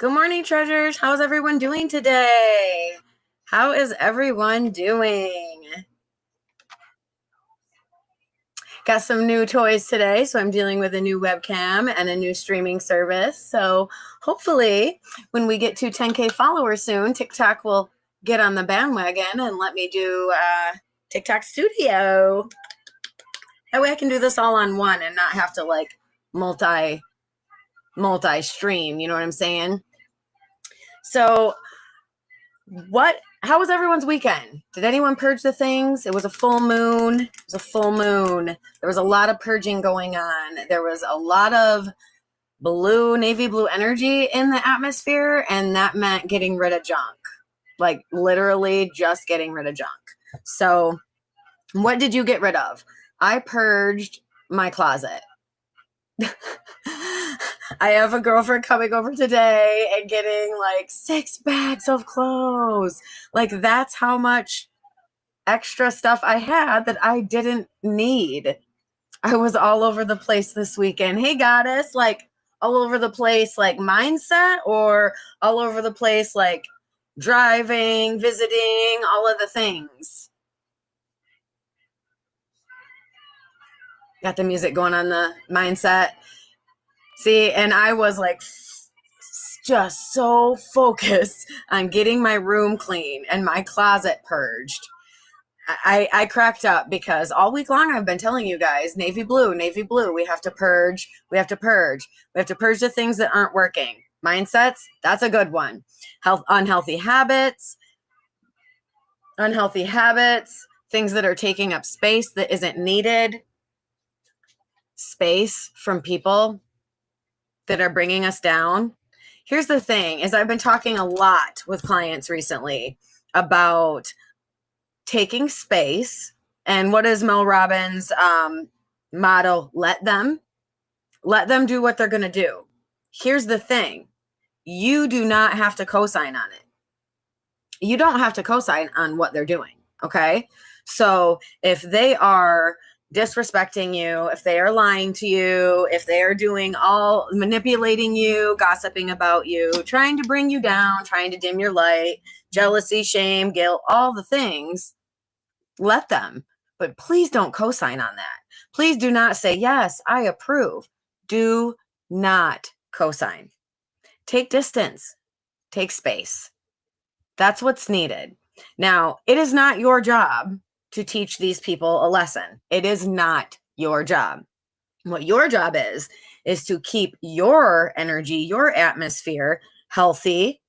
Good morning, treasures. How's everyone doing today? How is everyone doing? Got some new toys today, so I'm dealing with a new webcam and a new streaming service. So hopefully when we get to 10K followers soon, TikTok will get on the bandwagon and let me do TikTok Studio. That way I can do this all on one and not have to like multi-stream, you know what I'm saying? So how was everyone's weekend? Did anyone purge the things? It was a full moon. It was a full moon. There was a lot of purging going on. There was a lot of navy blue energy in the atmosphere, and that meant getting rid of junk. Like literally just getting rid of junk. So what did you get rid of? I purged my closet. I have a girlfriend coming over today and getting like 6 bags of clothes. Like that's how much extra stuff I had that I didn't need. I was all over the place this weekend. Hey, goddess, like all over the place, like mindset, or all over the place, like driving, visiting, all of the things. Got the music going on the mindset. See, and I was like just so focused on getting my room clean and my closet purged. I cracked up because all week long I've been telling you guys, navy blue, we have to purge, we have to purge the things that aren't working. Mindsets, that's a good one. Unhealthy habits, things that are taking up space that isn't needed, space from people that are bringing us down. Here's the thing is I've been talking a lot with clients recently about taking space. And what is Mel Robbins' motto? Let them do what they're going to do. Here's the thing. You do not have to co-sign on it. You don't have to co-sign on what they're doing. Okay. So if they are disrespecting you, if they are lying to you, if they are doing all manipulating you, gossiping about you, trying to bring you down, trying to dim your light, jealousy, shame, guilt, all the things, let them. But please don't co-sign on that. Please do not say, yes, I approve. Do not co-sign. Take distance. Take space. That's what's needed. Now, it is not your job to teach these people a lesson. It is not your job. What your job is to keep your energy, your atmosphere healthy,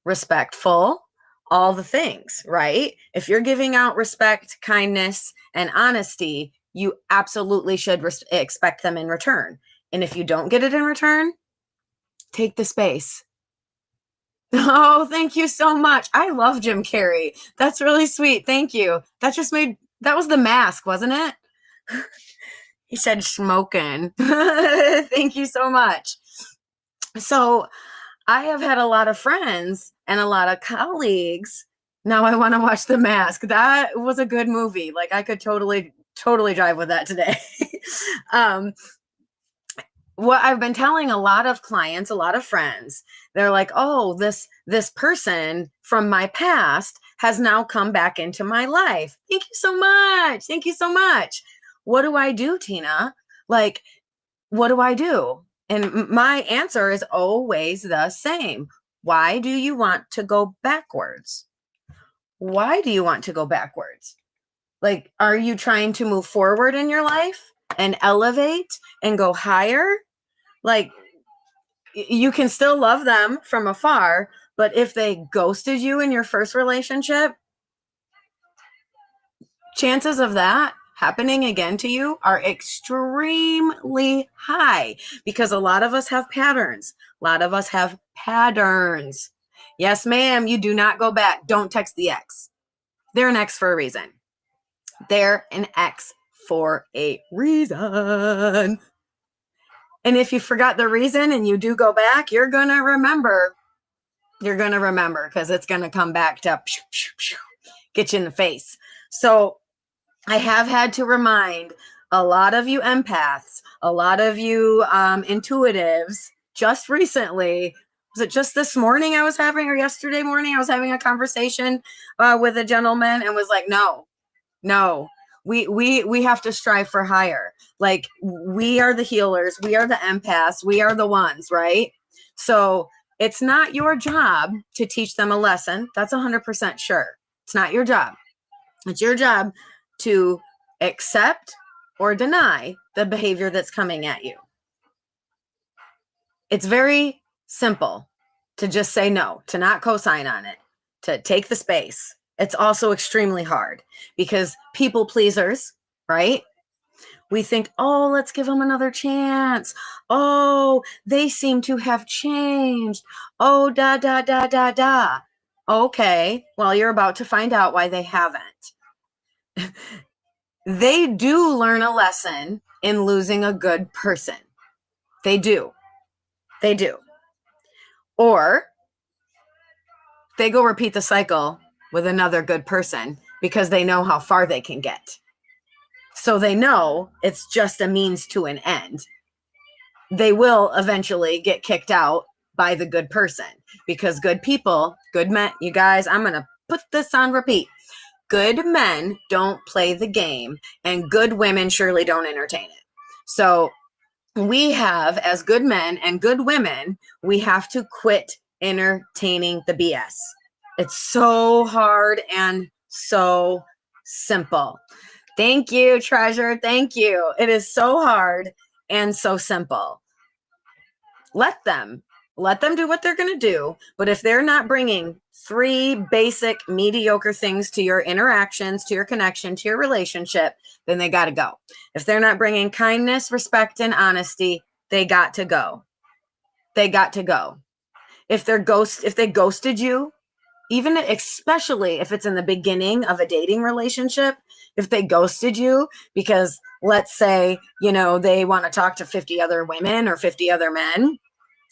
respectful, all the things, right? If you're giving out respect, kindness, and honesty, you absolutely should expect them in return. And if you don't get it in return, take the space. Oh, thank you so much. I love Jim Carrey. That's really sweet. Thank you. That was The Mask, wasn't it? He said smoking. Thank you so much. So I have had a lot of friends and a lot of colleagues. Now I want to watch The Mask. That was a good movie. Like I could totally drive with that today. What I've been telling a lot of clients, a lot of friends, they're like, oh, this person from my past has now come back into my life. Thank you so much. Thank you so much. What do I do, Tina? Like, what do I do? And my answer is always the same. Why do you want to go backwards? Why do you want to go backwards? Like, are you trying to move forward in your life and elevate and go higher? Like, you can still love them from afar, but if they ghosted you in your first relationship, chances of that happening again to you are extremely high because a lot of us have patterns. Yes, ma'am, you do not go back. Don't text the ex. They're an ex for a reason. And if you forgot the reason and you do go back, you're going to remember. Because it's going to come back to get you in the face. So I have had to remind a lot of you empaths, a lot of you intuitives just recently, was it just this morning I was having, or yesterday morning I was having a conversation with a gentleman, and was like, no, we have to strive for higher. Like, we are the healers, we are the empaths, we are the ones, right? So it's not your job to teach them a lesson. That's 100% sure. It's not your job. It's your job to accept or deny the behavior that's coming at you. It's very simple to just say no, to not co-sign on it, to take the space. It's also extremely hard because people pleasers, right? We think, oh, let's give them another chance. Oh, they seem to have changed. Oh, da, da, da, da, da. Okay, well, you're about to find out why they haven't. They do learn a lesson in losing a good person. They do. They do. Or they go repeat the cycle with another good person because they know how far they can get. So they know it's just a means to an end. They will eventually get kicked out by the good person because good people, good men, you guys, I'm going to put this on repeat. Good men don't play the game, and good women surely don't entertain it. So we have, as good men and good women, we have to quit entertaining the BS. It's so hard and so simple. Thank you, treasure. Thank you. It is so hard and so simple. Let them do what they're going to do. But if they're not bringing 3 basic mediocre things to your interactions, to your connection, to your relationship, then they got to go. If they're not bringing kindness, respect, and honesty, they got to go. They got to go. If they ghosted you, even especially if it's in the beginning of a dating relationship, if they ghosted you because, let's say, they want to talk to 50 other women or 50 other men,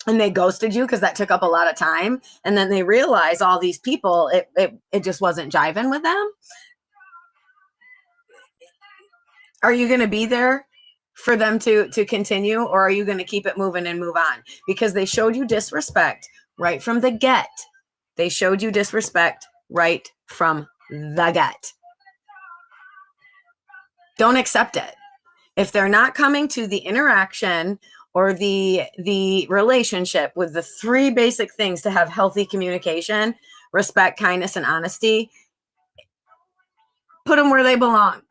and they ghosted you because that took up a lot of time, and then they realize all these people, it just wasn't jiving with them. Are you going to be there for them to continue, or are you going to keep it moving and move on? Because they showed you disrespect right from the get. They showed you disrespect right from the get. Don't accept it. If they're not coming to the interaction or the relationship with the 3 basic things to have healthy communication, respect, kindness, and honesty, put them where they belong.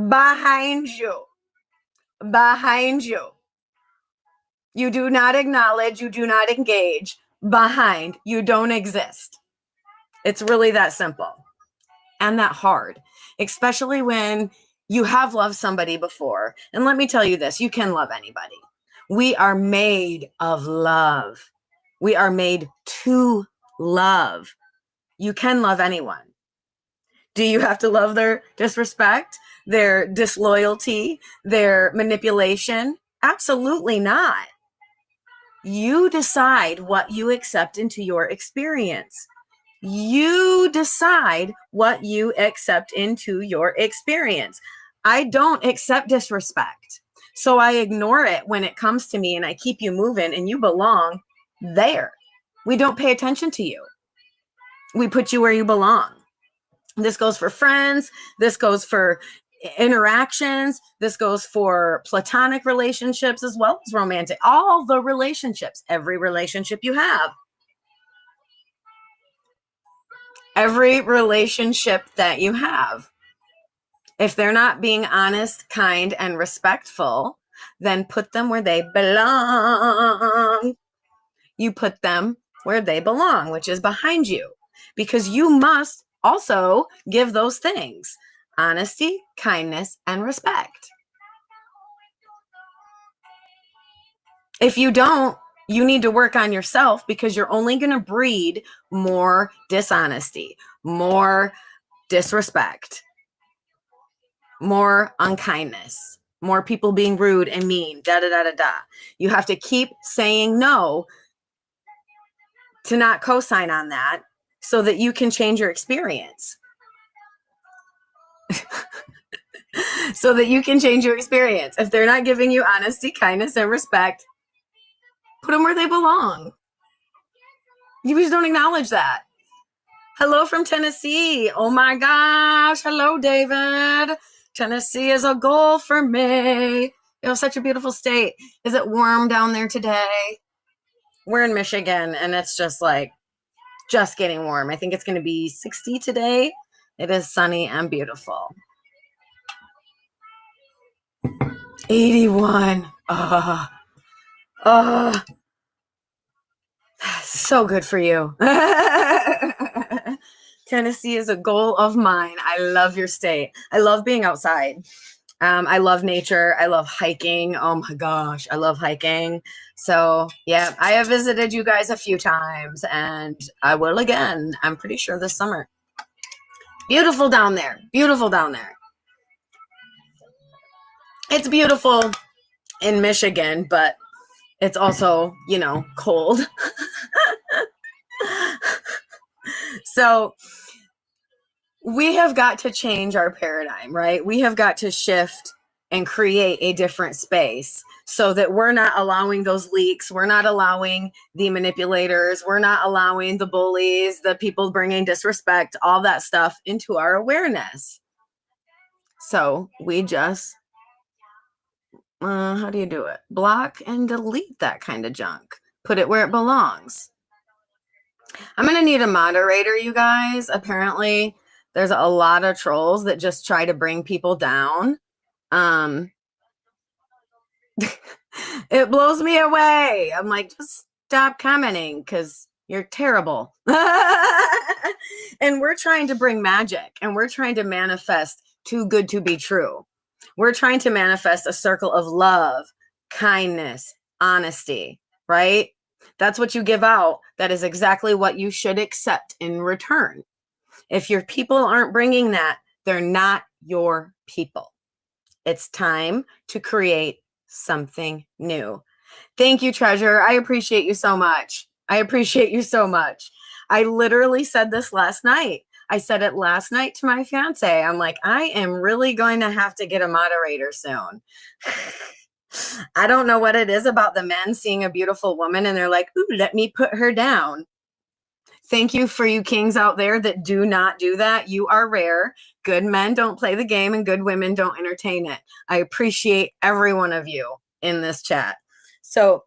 Behind you. Behind you. You do not acknowledge, you do not engage. Behind, you don't exist. It's really that simple and that hard, especially when you have loved somebody before. And let me tell you this, you can love anybody. We are made of love. We are made to love. You can love anyone. Do you have to love their disrespect, their disloyalty, their manipulation? Absolutely not. You decide what you accept into your experience. You decide what you accept into your experience. I don't accept disrespect. So I ignore it when it comes to me, and I keep you moving, and you belong there. We don't pay attention to you. We put you where you belong. This goes for friends. This goes for interactions. This goes for platonic relationships as well as romantic. All the relationships, every relationship you have. Every relationship that you have. If they're not being honest, kind, and respectful, then put them where they belong. You put them where they belong, which is behind you, because you must also give those things: honesty, kindness, and respect. If you don't, you need to work on yourself, because you're only going to breed more dishonesty, more disrespect, more unkindness, more people being rude and mean, da da da da da. You have to keep saying no to not co-sign on that so that you can change your experience. So that you can change your experience. If they're not giving you honesty, kindness, and respect, put them where they belong. You just don't acknowledge that. Hello from Tennessee. Oh my gosh. Hello, David. Tennessee is a goal for me. It was such a beautiful state. Is it warm down there today? We're in Michigan, and it's just like just getting warm. I think it's going to be 60 today. It is sunny and beautiful. 81. So good for you. Tennessee is a goal of mine. I love your state. I love being outside. I love nature. I love hiking. Oh my gosh, I love hiking. So yeah, I have visited you guys a few times, and I will again. I'm pretty sure this summer. Beautiful down there. Beautiful down there. It's beautiful in Michigan, but it's also, you know, cold. So we have got to change our paradigm, right? We have got to shift and create a different space so that we're not allowing those leaks. We're not allowing the manipulators. We're not allowing the bullies, the people bringing disrespect, all that stuff into our awareness. So we just, how do you do it? Block and delete that kind of junk. Put it where it belongs. I'm going to need a moderator, you guys. Apparently, there's a lot of trolls that just try to bring people down. It blows me away. I'm like, just stop commenting because you're terrible. And we're trying to bring magic, and we're trying to manifest too good to be true. We're trying to manifest a circle of love, kindness, honesty, right? That's what you give out. That is exactly what you should accept in return. If your people aren't bringing that, they're not your people. It's time to create something new. Thank you, Treasure. I appreciate you so much. I appreciate you so much. I literally said this last night. I said it last night to my fiance. I'm like, I am really going to have to get a moderator soon. I don't know what it is about the men seeing a beautiful woman and they're like, ooh, let me put her down. Thank you for you kings out there that do not do that. You are rare. Good men don't play the game and good women don't entertain it. I appreciate every one of you in this chat. So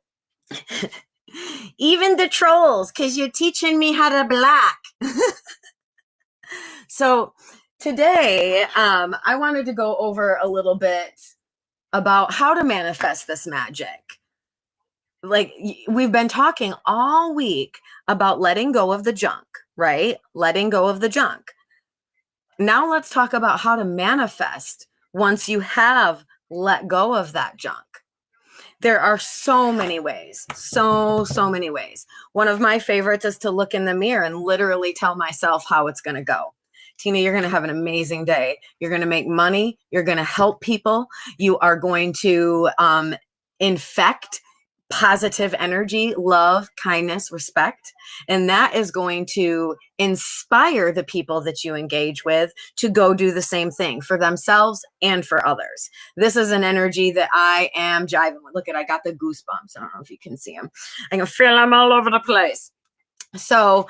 even the trolls, because you're teaching me how to black. So today, I wanted to go over a little bit about how to manifest this magic. Like, we've been talking all week about letting go of the junk, right? Letting go of the junk. Now let's talk about how to manifest once you have let go of that junk. There are so many ways, so many ways. One of my favorites is to look in the mirror and literally tell myself how it's going to go. Tina, you're going to have an amazing day. You're going to make money. You're going to help people. You are going to infect positive energy, love, kindness, respect. And that is going to inspire the people that you engage with to go do the same thing for themselves and for others. This is an energy that I am jiving with. Look at, I got the goosebumps. I don't know if you can see them. I can feel them all over the place. So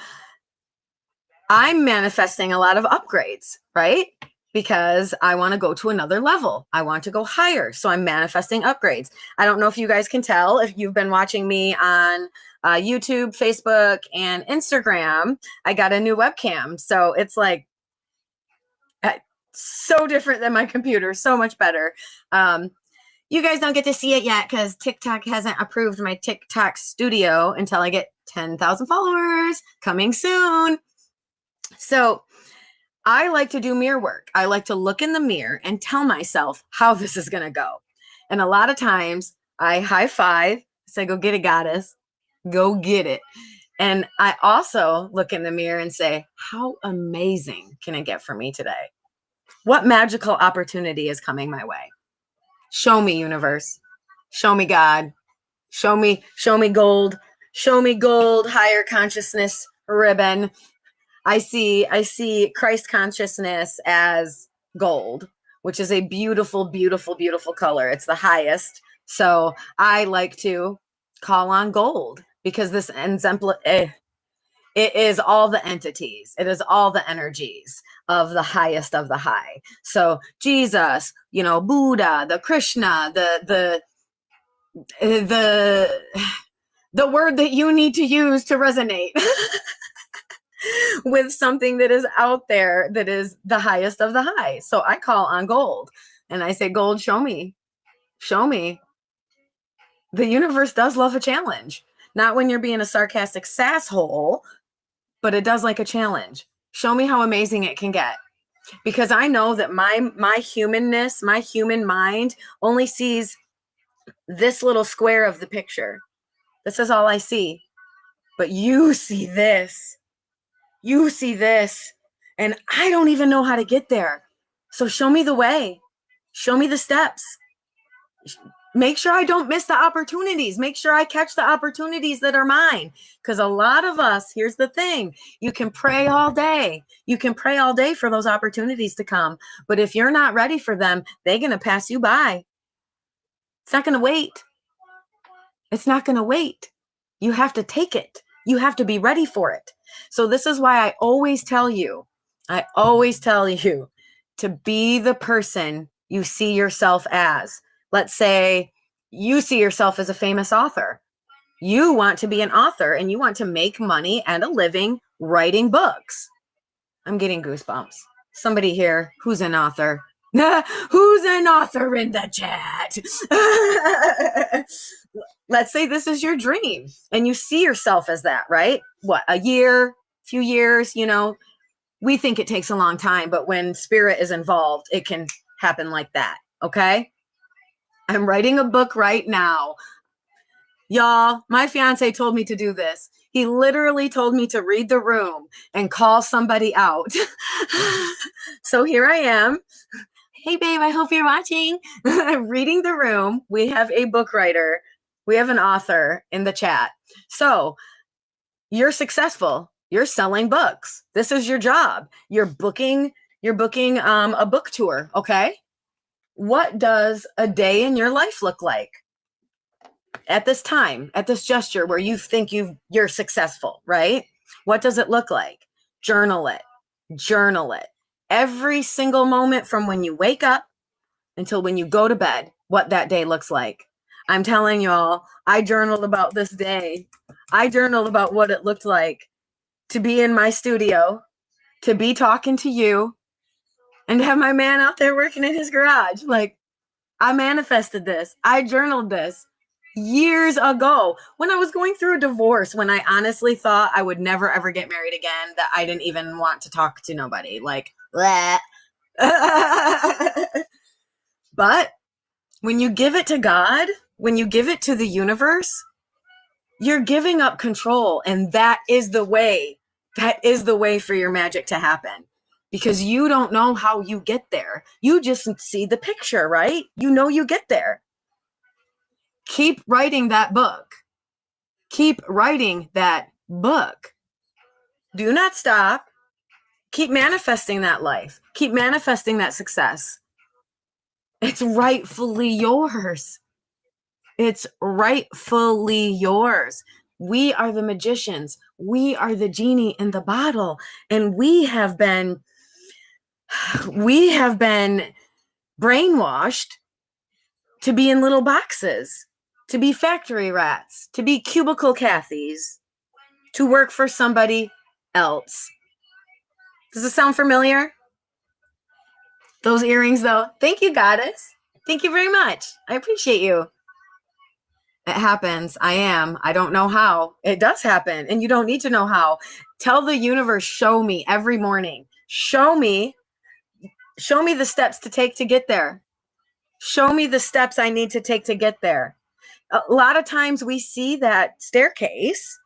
I'm manifesting a lot of upgrades, right? Because I want to go to another level. I want to go higher. So I'm manifesting upgrades. I don't know if you guys can tell if you've been watching me on YouTube, Facebook, and Instagram. I got a new webcam. So it's like so different than my computer, so much better. You guys don't get to see it yet because TikTok hasn't approved my TikTok studio until I get 10,000 followers coming soon. So I like to do mirror work. I like to look in the mirror and tell myself how this is going to go. And a lot of times I high five, say, go get it, goddess, go get it. And I also look in the mirror and say, how amazing can it get for me today? What magical opportunity is coming my way? Show me, universe. Show me, God. Show me gold. Show me gold, higher consciousness ribbon. I see Christ consciousness as gold, which is a beautiful, beautiful, beautiful color. It's the highest. So I like to call on gold because this It is all the entities. It is all the energies of the highest of the high. So Jesus, Buddha, the Krishna, the the word that you need to use to resonate with something that is out there that is the highest of the high. So I call on gold and I say, gold, show me. Show me. The universe does love a challenge. Not when you're being a sarcastic sasshole, but it does like a challenge. Show me how amazing it can get. Because I know that my humanness, my human mind only sees this little square of the picture. This is all I see. But you see this. You see this. And I don't even know how to get there. So show me the way. Show me the steps. Make sure I don't miss the opportunities. Make sure I catch the opportunities that are mine. Because a lot of us, here's the thing, you can pray all day. You can pray all day for those opportunities to come. But if you're not ready for them, they're going to pass you by. It's not going to wait. It's not going to wait. You have to take it. You have to be ready for it. So this is why I always tell you to be the person you see yourself as. Let's say you see yourself as a famous author. You want to be an author and you want to make money and a living writing books. I'm getting goosebumps. Somebody here, who's an author? Who's an author in the chat? Let's say this is your dream and you see yourself as that, right? What, a year, few years, we think it takes a long time, but when spirit is involved, it can happen like that. Okay. I'm writing a book right now. Y'all, my fiance told me to do this. He literally told me to read the room and call somebody out. So here I am. Hey, babe, I hope you're watching. Reading the room. We have a book writer. We have an author in the chat. So you're successful. You're selling books. This is your job. You're booking a book tour. Okay. What does a day in your life look like at this time, at this gesture where you think you're successful, right? What does it look like? Journal it. Journal it. Every single moment from when you wake up until when you go to bed, what that day looks like. I'm telling y'all, I journaled about this day. I journaled about what it looked like to be in my studio, to be talking to you, and to have my man out there working in his garage. Like, I manifested this. I journaled this years ago when I was going through a divorce, when I honestly thought I would never, ever get married again, that I didn't even want to talk to nobody. Like, but when you give it to God, when you give it to the universe, you're giving up control. And that is the way. That is the way for your magic to happen. Because you don't know how you get there. You just see the picture, right? You get there. Keep writing that book. Keep writing that book. Do not stop. Keep manifesting that life. Keep manifesting that success. It's rightfully yours. It's rightfully yours. We are the magicians. We are the genie in the bottle. And we have been brainwashed to be in little boxes, to be factory rats, to be cubicle Cathys, to work for somebody else. Does it sound familiar? Those earrings, though. Thank you, goddess. Thank you very much. I appreciate you. It happens. I don't know how. It does happen. And you don't need to know how. Tell the universe, show me every morning. Show me the steps to take to get there. Show me the steps I need to take to get there. A lot of times we see that staircase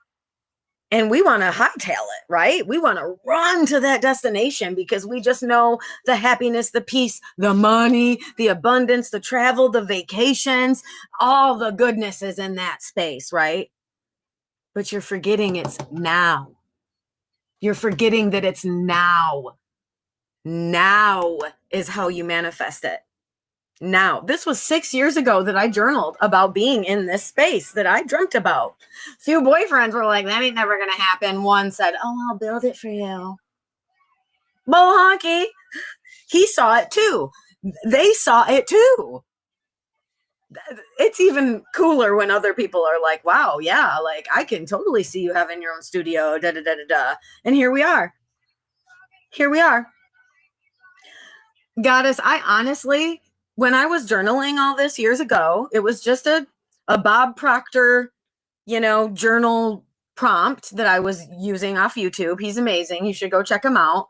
and we want to hightail it, right? We want to run to that destination because we just know the happiness, the peace, the money, the abundance, the travel, the vacations, all the goodness is in that space, right? But you're forgetting it's now. You're forgetting that it's now. Now is how you manifest it. now. This was 6 years ago that I journaled about being in this space that I dreamt about. Few boyfriends were like, that ain't never going to happen. One said, oh, I'll build it for you. Bo honky. He saw it too. They saw it too. It's even cooler when other people are like, wow, yeah, like I can totally see you having your own studio, da da da da da. And here we are. Here we are. Goddess, I honestly, when I was journaling all this years ago, it was just a Bob Proctor, journal prompt that I was using off YouTube. He's amazing. You should go check him out.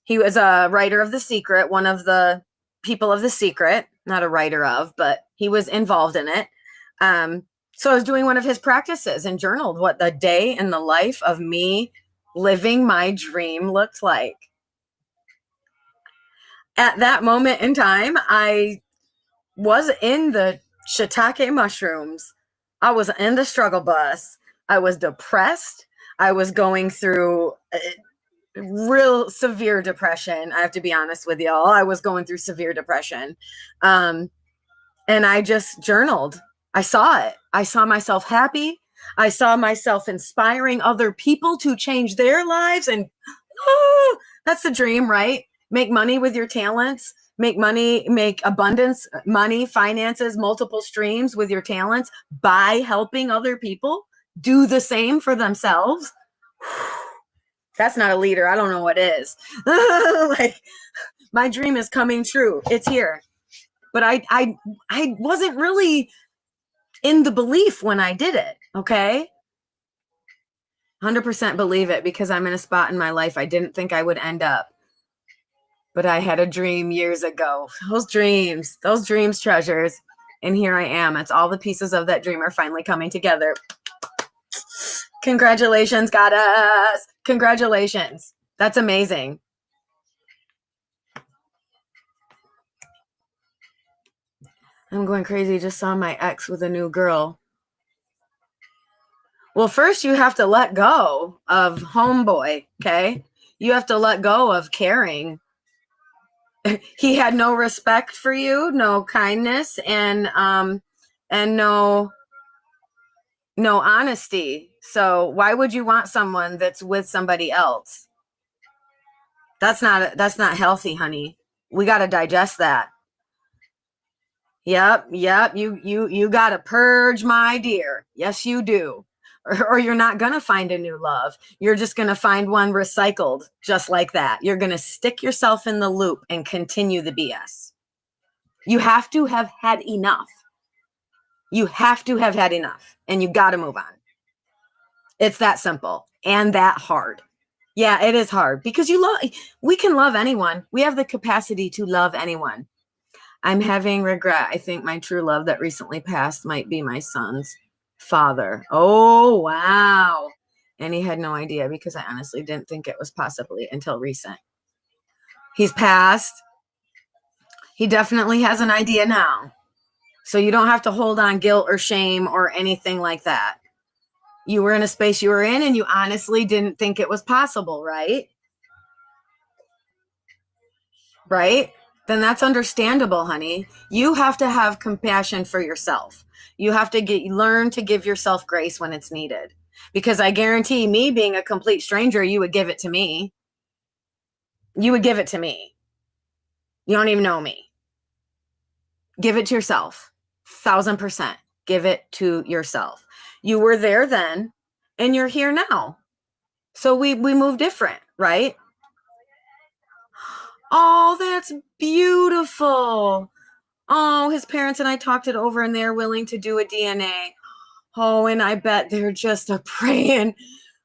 He was a writer of The Secret, one of the people of The Secret, not a writer of, but he was involved in it. So I was doing one of his practices and journaled what the day in the life of me living my dream looked like. At that moment in time, I was in the shiitake mushrooms. I was in the struggle bus. I was depressed. I was going through real severe depression. I have to be honest with y'all. I was going through severe depression. And I just journaled. I saw it. I saw myself happy. I saw myself inspiring other people to change their lives. And that's the dream, right? Make money with your talents. Make money, make abundance, money, finances, multiple streams with your talents by helping other people do the same for themselves. That's not a leader. I don't know what is. Like, my dream is coming true. It's here. But I wasn't really in the belief when I did it. Okay. 100% believe it, because I'm in a spot in my life I didn't think I would end up. But I had a dream years ago. Those dreams, treasures. And here I am. It's all the pieces of that dream are finally coming together. Congratulations, goddess. Congratulations. That's amazing. I'm going crazy. Just saw my ex with a new girl. Well, first you have to let go of homeboy, okay? You have to let go of caring. He had no respect for you, no kindness, and no honesty. So why would you want someone that's with somebody else? That's not healthy, honey. We got to digest that. Yep. You got to purge, my dear. Yes, you do. Or you're not going to find a new love. You're just going to find one recycled just like that. You're going to stick yourself in the loop and continue the BS. You have to have had enough. You have to have had enough, and you got to move on. It's that simple and that hard. Yeah, it is hard, because we can love anyone. We have the capacity to love anyone. I'm having regret. I think my true love that recently passed might be my son's father. Oh, wow. And he had no idea, because I honestly didn't think it was possibly until recent. He's passed. He definitely has an idea now. So you don't have to hold on guilt or shame or anything like that. You were in a space you were in, and you honestly didn't think it was possible, right? Right? Then that's understandable, honey. You have to have compassion for yourself. You have to learn to give yourself grace when it's needed. Because I guarantee, me being a complete stranger, you would give it to me. You would give it to me. You don't even know me. Give it to yourself. 1,000%. Give it to yourself. You were there then, and you're here now. So we move different, right? Oh, that's beautiful. Oh, his parents and I talked it over, and they're willing to do a DNA. Oh, and I bet they're just a praying.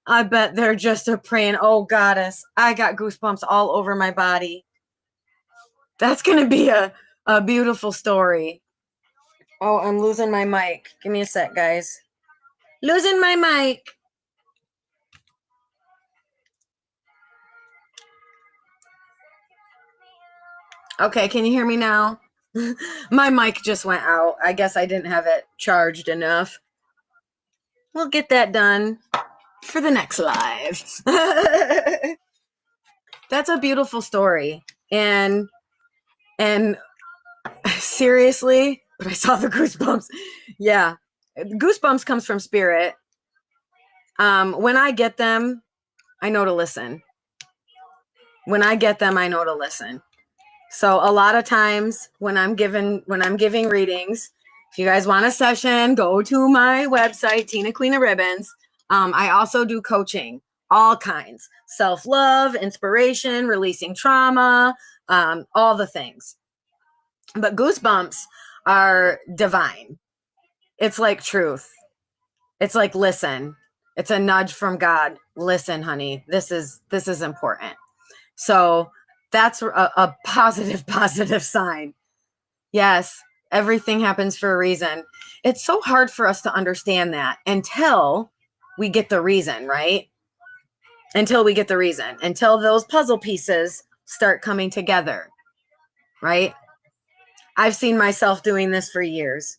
Oh, goddess, I got goosebumps all over my body. That's going to be a beautiful story. Oh, I'm losing my mic. Give me a sec, guys. Losing my mic. Okay, can you hear me now? My mic just went out. I guess I didn't have it charged enough. We'll get that done for the next live. That's a beautiful story. And Seriously, but I saw the goosebumps. Yeah. Goosebumps comes from spirit. When I get them, I know to listen. When I get them, I know to listen. So a lot of times when I'm giving readings, if you guys want a session, go to my website, Tina Queen of Ribbons. I also do coaching, all kinds, self-love, inspiration, releasing trauma, all the things. But goosebumps are divine. It's like truth. It's like, listen, it's a nudge from God. Listen, honey, this is important. So that's a positive sign. Yes, everything happens for a reason. It's so hard for us to understand that until we get the reason, right? Until we get the reason, until those puzzle pieces start coming together, right? I've seen myself doing this for years.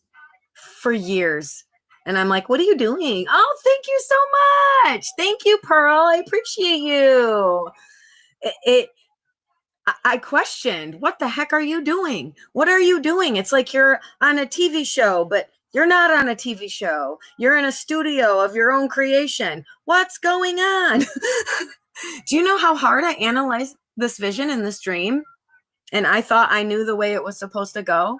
And I'm like, what are you doing? Oh, thank you so much. Thank you, Pearl. I appreciate you. I questioned, what the heck are you doing? What are you doing? It's like you're on a TV show, but you're not on a TV show. You're in a studio of your own creation. What's going on? Do you know how hard I analyzed this vision in this dream? And I thought I knew the way it was supposed to go.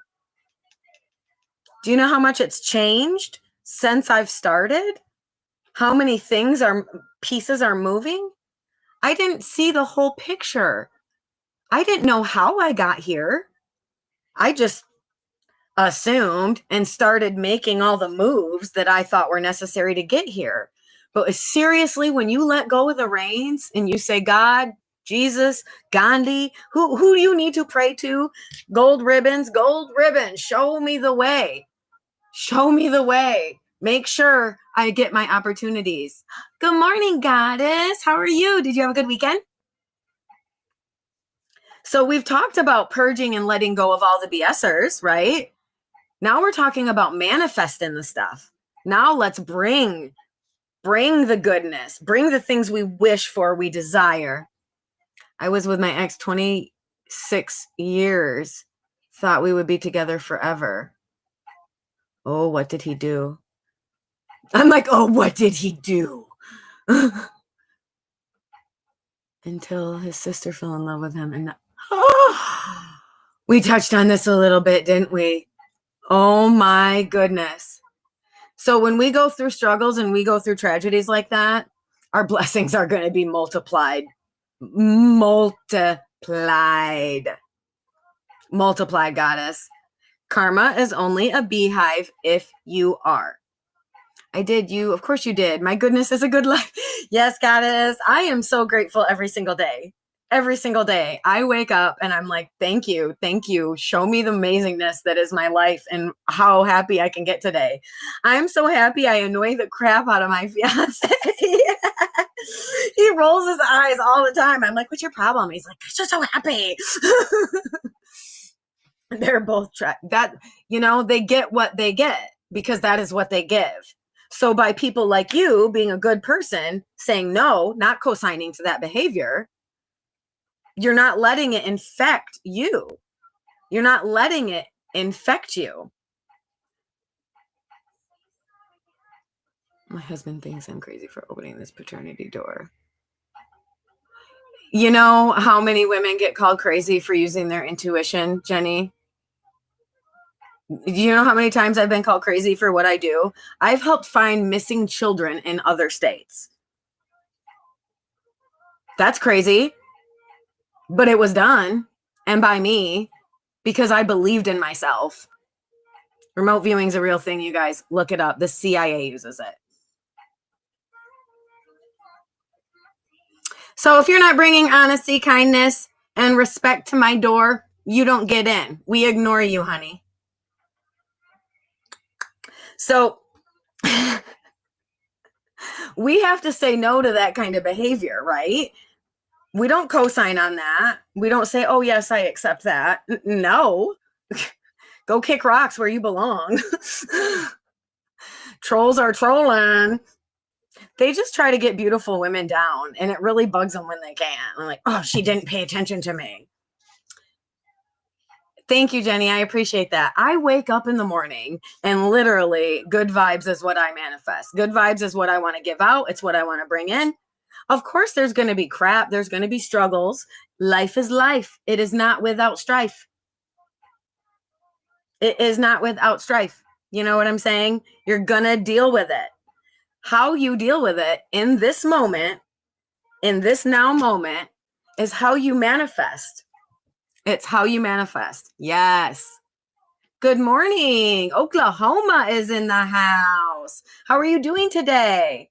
Do you know how much it's changed since I've started? How many pieces are moving? I didn't see the whole picture. I didn't know how I got here. I just assumed and started making all the moves that I thought were necessary to get here. But seriously, when you let go of the reins and you say, God, Jesus, Gandhi, who do you need to pray to? Gold ribbons, show me the way. Show me the way. Make sure I get my opportunities. Good morning, Goddess. How are you? Did you have a good weekend? So we've talked about purging and letting go of all the BSers, right? Now we're talking about manifesting the stuff. Now let's bring the goodness, bring the things we wish for, we desire. I was with my ex 26 years, thought we would be together forever. Oh, what did he do? I'm like, oh, what did he do? Until his sister fell in love with him. And we touched on this a little bit, didn't we? Oh my goodness. So when we go through struggles and we go through tragedies like that, our blessings are going to be multiplied. Multiplied, Goddess. Karma is only a beehive if you are. I did. Of course you did. My goodness, is a good life. Yes, Goddess. I am so grateful every single day. Every single day I wake up and I'm like, thank you. Show me the amazingness that is my life and how happy I can get today. I'm so happy I annoy the crap out of my fiance. He rolls his eyes all the time. I'm like, what's your problem? He's like, I'm just so happy. They're both they get what they get because that is what they give. So by people like you being a good person, saying no, not co-signing to that behavior, you're not letting it infect you. You're not letting it infect you. My husband thinks I'm crazy for opening this paternity door. You know how many women get called crazy for using their intuition, Jenny? Do you know how many times I've been called crazy for what I do? I've helped find missing children in other states. That's crazy. But it was done, and by me, because I believed in myself. Remote viewing is a real thing, you guys. Look it up. The CIA uses it. So if you're not bringing honesty, kindness, and respect to my door, you don't get in. We ignore you, honey. So we have to say no to that kind of behavior, right? We don't co-sign on that. We don't say, oh, yes, I accept that. No. Go kick rocks where you belong. Trolls are trolling. They just try to get beautiful women down, and it really bugs them when they can't. I'm like, oh, she didn't pay attention to me. Thank you, Jenny. I appreciate that. I wake up in the morning and literally good vibes is what I manifest. Good vibes is what I want to give out. It's what I want to bring in. Of course, there's going to be crap. There's going to be struggles. Life is life. It is not without strife. It is not without strife. You know what I'm saying? You're going to deal with it. How you deal with it in this moment, in this now moment, is how you manifest. It's how you manifest. Yes. Good morning. Oklahoma is in the house. How are you doing today?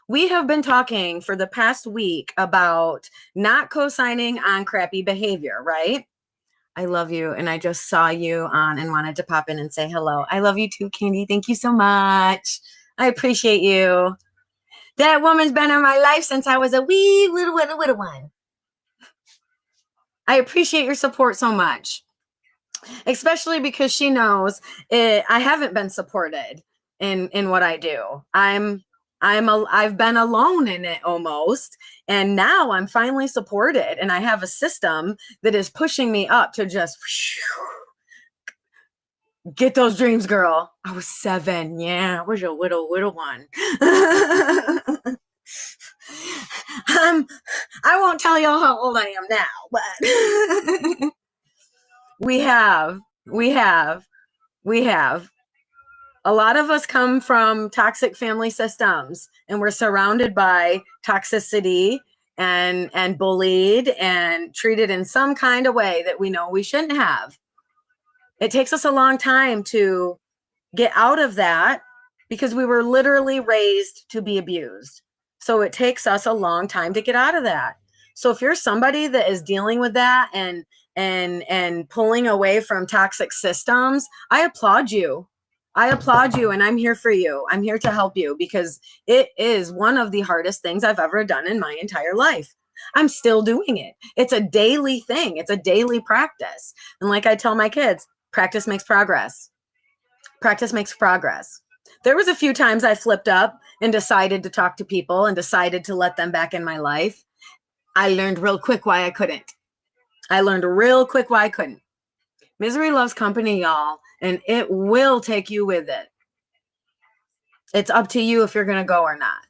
We have been talking for the past week about not co-signing on crappy behavior, right? I love you. And I just saw you on and wanted to pop in and say hello. I love you too, Candy. Thank you so much. I appreciate you. That woman's been in my life since I was a wee little one. I appreciate your support so much, especially because she knows I haven't been supported in what I do. I've been alone in it almost, and now I'm finally supported, and I have a system that is pushing me up to just get those dreams, girl. I was 7. Yeah, where's your little one? I won't tell y'all how old I am now, but we have a lot of us come from toxic family systems, and we're surrounded by toxicity and bullied and treated in some kind of way that we know we shouldn't have. It takes us a long time to get out of that because we were literally raised to be abused. So it takes us a long time to get out of that. So if you're somebody that is dealing with that and pulling away from toxic systems, I applaud you. And I'm here for you. I'm here to help you because it is one of the hardest things I've ever done in my entire life. I'm still doing it. It's a daily thing. It's a daily practice. And like I tell my kids, practice makes progress. Practice makes progress. There was a few times I flipped up and decided to talk to people and decided to let them back in my life. I learned real quick why I couldn't. Misery loves company, y'all, and it will take you with it. It's up to you if you're going to go or not.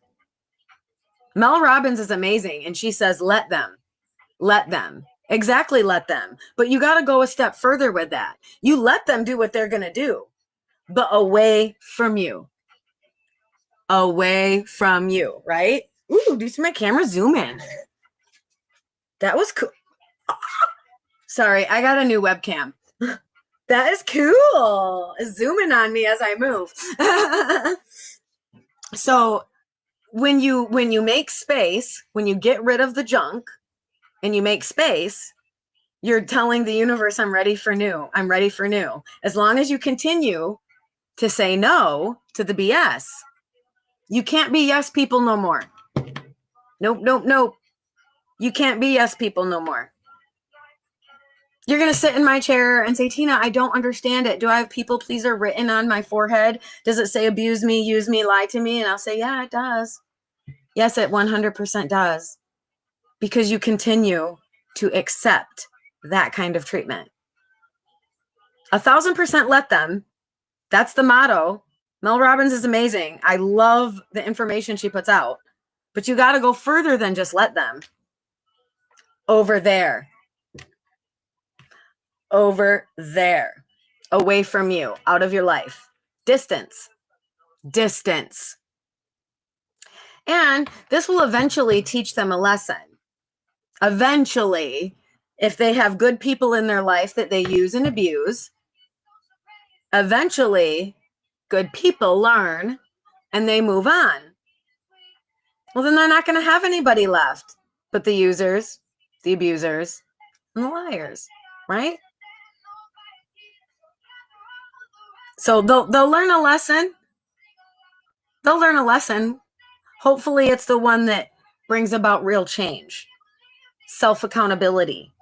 Mel Robbins is amazing, and she says, let them. Exactly, let them. But you got to go a step further with that. You let them do what they're going to do, but away from you. Away from you, right? Ooh, do you see my camera zoom in? That was cool. Sorry, I got a new webcam. That is cool. It's zooming on me as I move. So when you make space, when you get rid of the junk and you make space, you're telling the universe, I'm ready for new. I'm ready for new. As long as you continue to say no to the BS, you can't be yes people no more. Nope. You can't be yes people no more. You're going to sit in my chair and say, Tina, I don't understand it. Do I have people pleaser written on my forehead? Does it say abuse me, use me, lie to me? And I'll say, yeah, it does. Yes, it 100% does. Because you continue to accept that kind of treatment. 1,000% let them. That's the motto. Mel Robbins is amazing. I love the information she puts out. But you got to go further than just let them. Over there. Away from you, out of your life. Distance. And this will eventually teach them a lesson. Eventually, if they have good people in their life that they use and abuse, eventually good people learn and they move on. Well, then they're not going to have anybody left but the users, the abusers, and the liars, right? So they'll learn a lesson. Hopefully it's the one that brings about real change, self-accountability,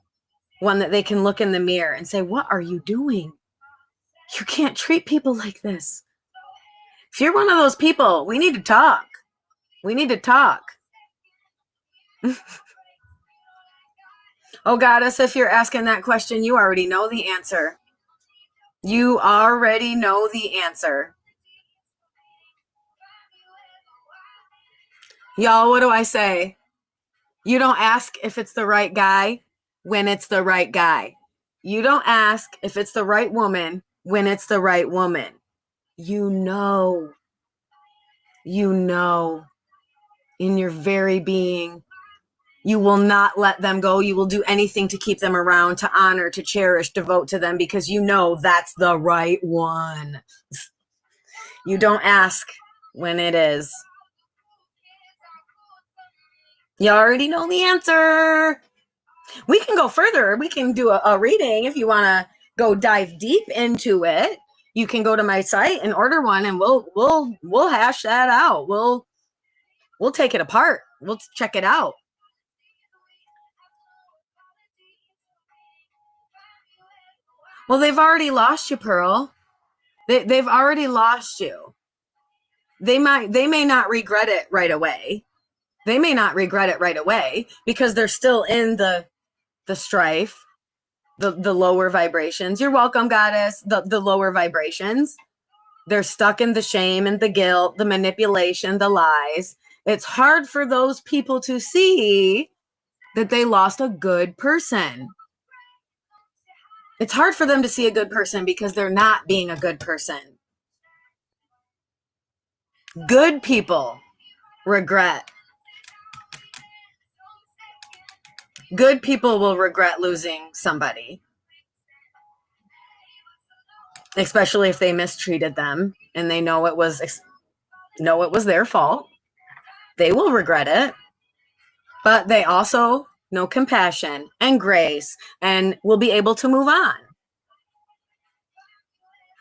one that they can look in the mirror and say, what are you doing? You can't treat people like this. If you're one of those people, we need to talk. Oh, Goddess, if you're asking that question, you already know the answer. You already know the answer. Y'all, what do I say? You don't ask if it's the right guy when it's the right guy. You don't ask if it's the right woman when it's the right woman. You know in your very being, you will not let them go. You will do anything to keep them around, to honor, to cherish, devote to them, because you know that's the right one. You don't ask when it is. You already know the answer. We can go further. We can do a reading if you want to go dive deep into it. You can go to my site and order one, and we'll hash that out. We'll take it apart. We'll check it out. Well, they've already lost you, Pearl. They've already lost you. They may not regret it right away. They may not regret it right away because they're still in the strife, the lower vibrations. You're welcome, goddess. The lower vibrations. They're stuck in the shame and the guilt, the manipulation, the lies. It's hard for those people to see that they lost a good person. It's hard for them to see a good person because they're not being a good person. Good people regret. Good people will regret losing somebody, especially if they mistreated them and they know it was their fault. They will regret it, but they also know compassion and grace and will be able to move on.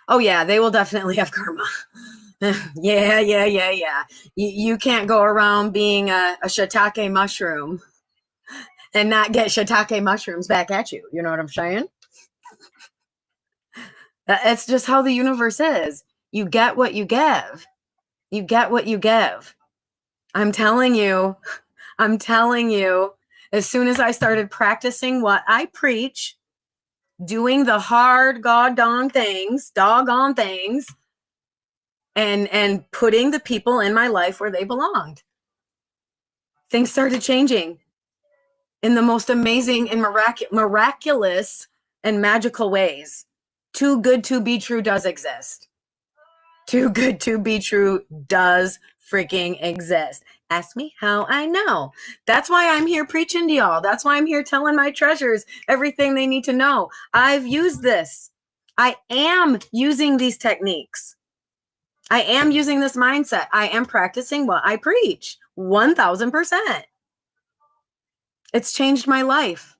Oh yeah, they will definitely have karma. Yeah. You can't go around being a shiitake mushroom and not get shiitake mushrooms back at you. You know what I'm saying? It's just how the universe is. You get what you give. You get what you give. I'm telling you, as soon as I started practicing what I preach, doing the hard doggone things, and putting the people in my life where they belonged, things started changing in the most amazing and miraculous and magical ways. Too good to be true does exist. Too good to be true does freaking exist. Ask me how I know. That's why I'm here preaching to y'all. That's why I'm here telling my treasures everything they need to know. I've used this. I am using these techniques. I am using this mindset. I am practicing what I preach. 1000%. It's changed my life.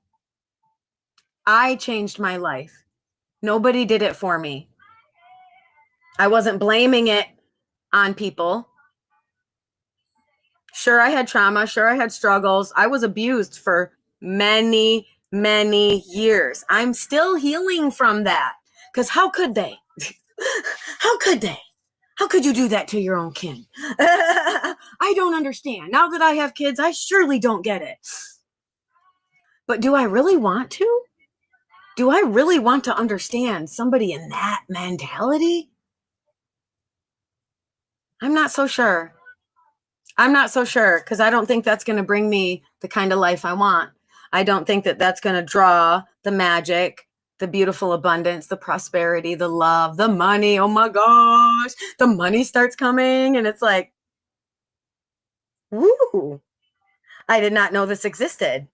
I changed my life. Nobody did it for me. I wasn't blaming it on people. Sure, I had trauma. Sure, I had struggles. I was abused for many, many years. I'm still healing from that. Because how could they? How could they? How could you do that to your own kin? I don't understand. Now that I have kids, I surely don't get it. But do I really want to? Do I really want to understand somebody in that mentality? I'm not so sure. Because I don't think that's going to bring me the kind of life I want. I don't think that that's going to draw the magic, the beautiful abundance, the prosperity, the love, the money. Oh my gosh, the money starts coming and it's like, woo, I did not know this existed.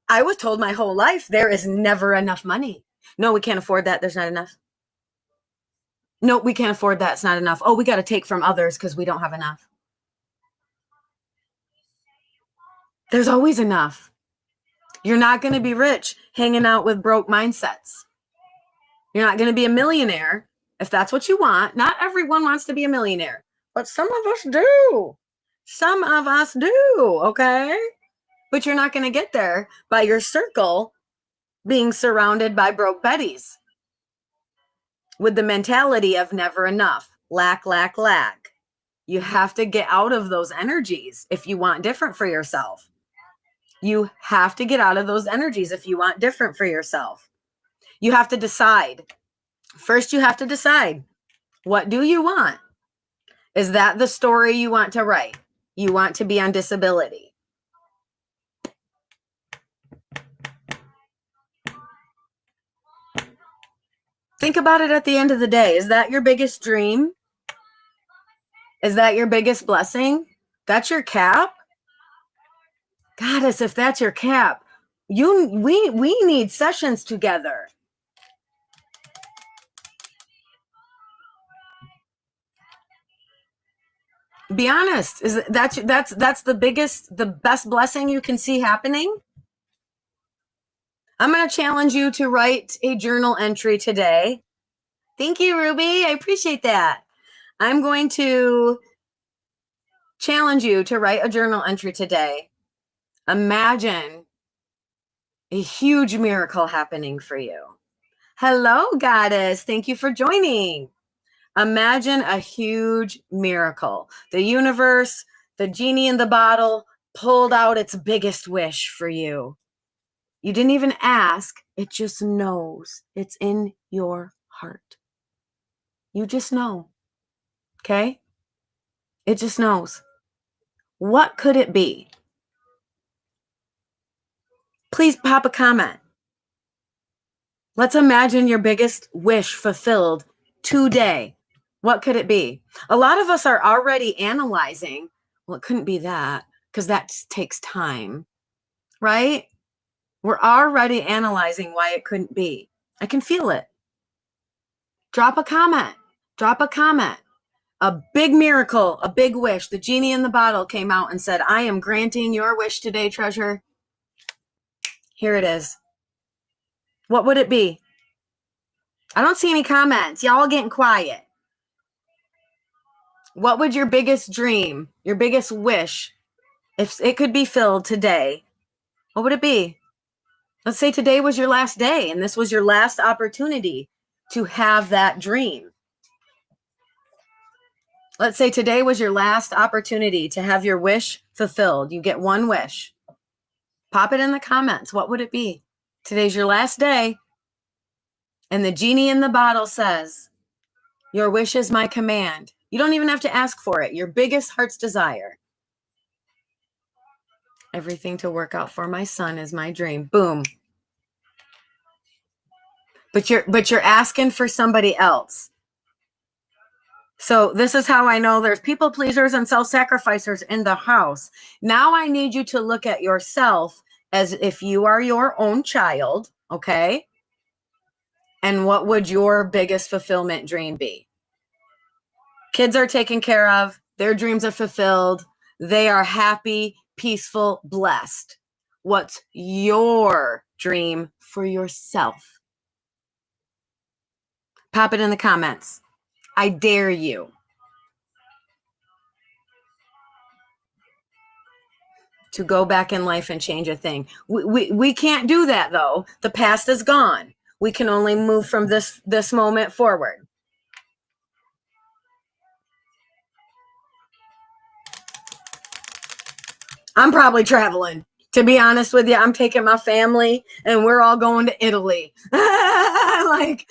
I was told my whole life there is never enough money. No, we can't afford that. There's not enough. No, we can't afford that. It's not enough. Oh, we got to take from others because we don't have enough. There's always enough. You're not going to be rich hanging out with broke mindsets. You're not going to be a millionaire if that's what you want. Not everyone wants to be a millionaire, but some of us do. Some of us do, okay? But you're not going to get there by your circle being surrounded by broke Bettys with the mentality of never enough, lack. You have to get out of those energies if you want different for yourself. You have to get out of those energies if you want different for yourself. You have to decide First, you have to decide, what do you want? Is that the story you want to write? You want to be on disability? Think about it at the end of the day. Is that your biggest dream? Is that your biggest blessing? That's your cap? Goddess, if that's your cap, we need sessions together. Be honest. Is that's the best blessing you can see happening? I'm going to challenge you to write a journal entry today. Thank you, Ruby. I appreciate that. I'm going to challenge you to write a journal entry today. Imagine a huge miracle happening for you. Hello, Goddess. Thank you for joining. Imagine a huge miracle. The universe, the genie in the bottle, pulled out its biggest wish for you. You didn't even ask. It just knows. It's in your heart. You just know. Okay? It just knows. What could it be? Please pop a comment. Let's imagine your biggest wish fulfilled today. What could it be? A lot of us are already analyzing, well, it couldn't be that because that takes time, right? We're already analyzing why it couldn't be. I can feel it. Drop a comment. Drop a comment. A big miracle, a big wish. The genie in the bottle came out and said, I am granting your wish today, treasure. Here it is. What would it be? I don't see any comments. Y'all getting quiet. What would your biggest dream, your biggest wish, if it could be filled today, what would it be? Let's say today was your last day and this was your last opportunity to have that dream. Let's say today was your last opportunity to have your wish fulfilled. You get one wish. Pop it in the comments. What would it be? Today's your last day. And the genie in the bottle says, your wish is my command. You don't even have to ask for it. Your biggest heart's desire. Everything to work out for my son is my dream. Boom. But you're asking for somebody else. So this is how I know there's people pleasers and self-sacrificers in the house. Now I need you to look at yourself as if you are your own child, okay? And what would your biggest fulfillment dream be? Kids are taken care of. Their dreams are fulfilled. They are happy, peaceful, blessed. What's your dream for yourself? Pop it in the comments. I dare you. To go back in life and change a thing. We can't do that, though. The past is gone. We can only move from this moment forward. I'm probably traveling. To be honest with you, I'm taking my family and we're all going to Italy. Like,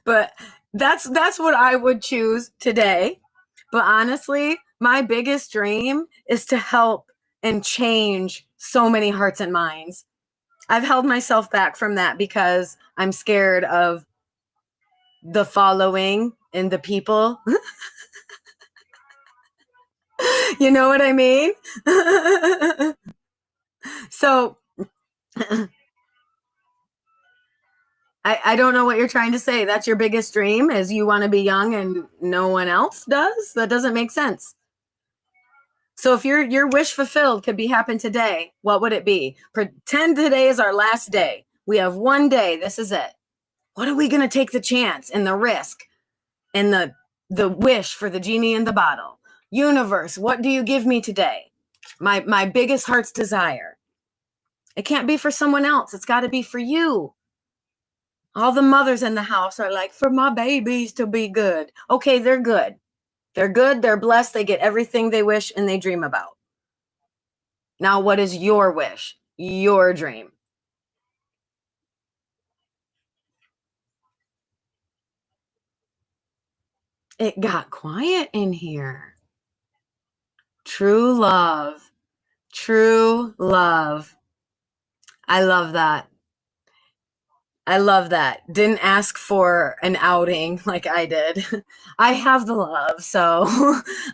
but that's what I would choose today. But honestly, my biggest dream is to help and change so many hearts and minds. I've held myself back from that because I'm scared of the following and the people. You know what I mean? So I don't know what you're trying to say. That's your biggest dream, is you want to be young and no one else does? That doesn't make sense. So if your wish fulfilled could be happen today, what would it be? Pretend today is our last day. We have one day. This is it. What are we going to take the chance and the risk and the wish for the genie in the bottle? Universe, what do you give me today? My biggest heart's desire. It can't be for someone else. It's got to be for you. All the mothers in the house are like, for my babies to be good. Okay, they're good. They're good. They're blessed. They get everything they wish and they dream about. Now, what is your wish? Your dream? It got quiet in here. True love. True love. I love that. I love that. Didn't ask for an outing like I did. I have the love, so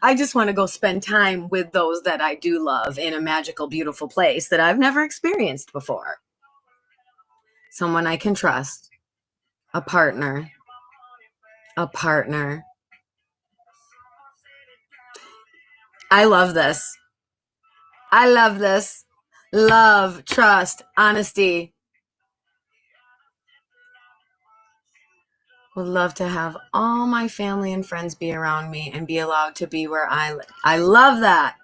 I just want to go spend time with those that I do love in a magical, beautiful place that I've never experienced before. Someone I can trust, a partner, a partner. I love this. I love this. Love, trust, honesty. Would love to have all my family and friends be around me and be allowed to be where I live. I love that.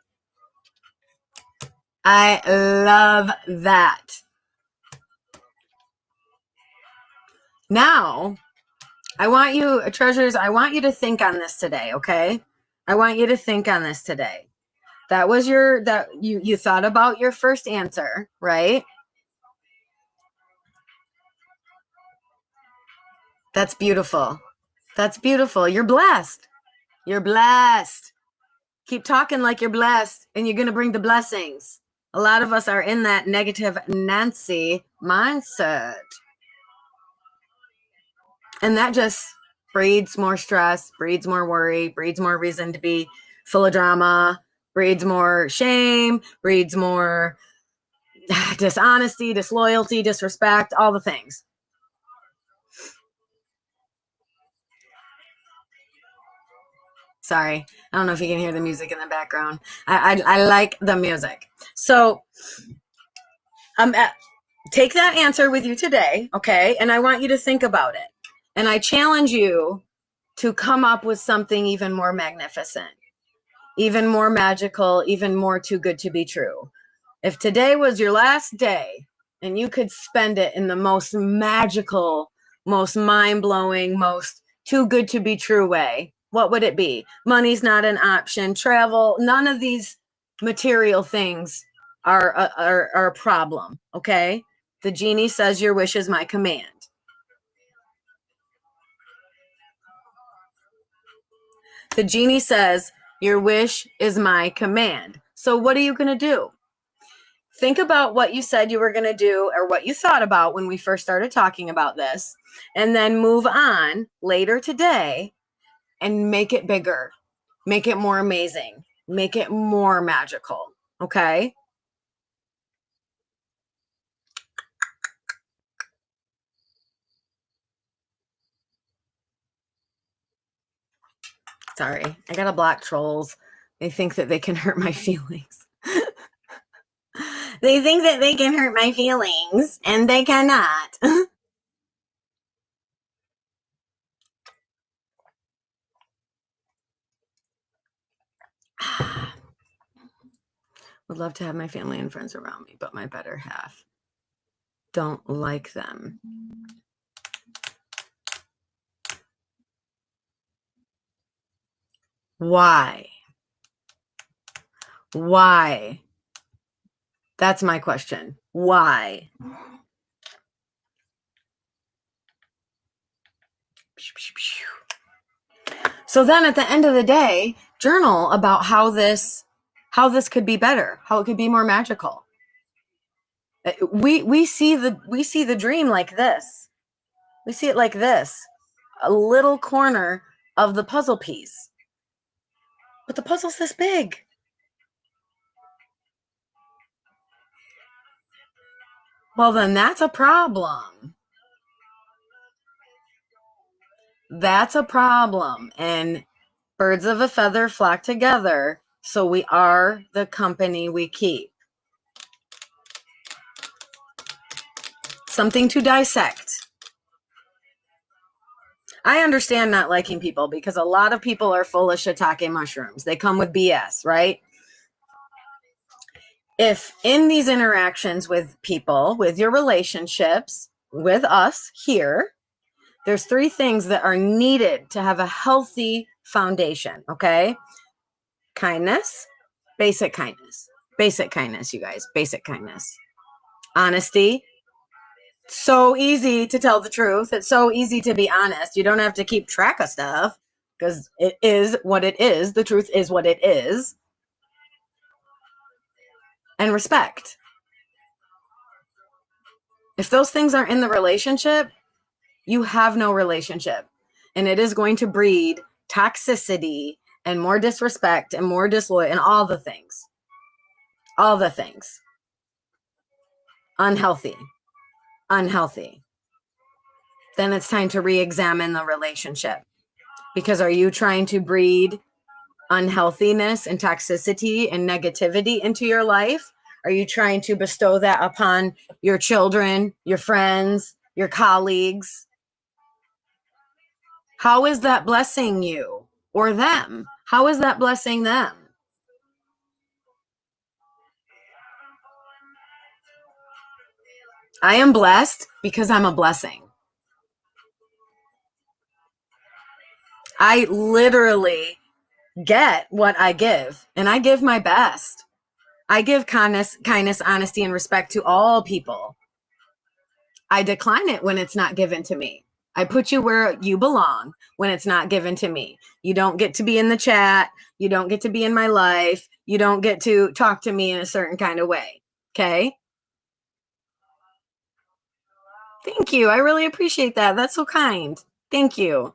I love that. Now, I want you, treasures, I want you to think on this today, okay? I want you to think on this today. That was you thought about your first answer, right? That's beautiful. That's beautiful. You're blessed. You're blessed. Keep talking like you're blessed and you're going to bring the blessings. A lot of us are in that negative Nancy mindset. And that just breeds more stress, breeds more worry, breeds more reason to be full of drama, breeds more shame, breeds more dishonesty, disloyalty, disrespect, all the things. Sorry, I don't know if you can hear the music in the background. I like the music. So take that answer with you today, okay? And I want you to think about it. And I challenge you to come up with something even more magnificent, even more magical, even more too good to be true. If today was your last day and you could spend it in the most magical, most mind-blowing, most too good to be true way, what would it be? Money's not an option, travel, none of these material things are a problem, okay? The genie says your wish is my command. The genie says your wish is my command. So what are you going to do? Think about what you said you were going to do or what you thought about when we first started talking about this, and then move on later today and make it bigger, make it more amazing, make it more magical. Okay. Sorry, I gotta block trolls. They think that they can hurt my feelings. They think that they can hurt my feelings, and they cannot. Would love to have my family and friends around me, but my better half don't like them. Why? Why? That's my question. Why? So then at the end of the day, journal about how this could be better, how it could be more magical. We see the dream like this. We see it like this. A little corner of the puzzle piece. But the puzzle's this big. Well, then that's a problem. That's a problem. And birds of a feather flock together. So we are the company we keep. Something to dissect. I understand not liking people because a lot of people are full of shiitake mushrooms. They come with BS, right? If in these interactions with people, with your relationships, with us here, there's 3 things that are needed to have a healthy foundation, okay? Kindness, basic kindness. Basic kindness, you guys. Basic kindness. Honesty. So easy to tell the truth. It's so easy to be honest. You don't have to keep track of stuff. because it is what it is. The truth is what it is. And respect. If those things aren't in the relationship, you have no relationship. And it is going to breed toxicity and more disrespect and more disloyalty and all the things. All the things. Unhealthy. Unhealthy. Then it's time to re-examine the relationship. Because are you trying to breed unhealthiness and toxicity and negativity into your life? Are you trying to bestow that upon your children, your friends, your colleagues? How is that blessing you or them? How is that blessing them? I am blessed because I'm a blessing. I literally get what I give, and I give my best. I give kindness, honesty, and respect to all people. I decline it when it's not given to me. I put you where you belong when it's not given to me. You don't get to be in the chat. You don't get to be in my life. You don't get to talk to me in a certain kind of way. Okay? Thank you. I really appreciate that. That's so kind. Thank you.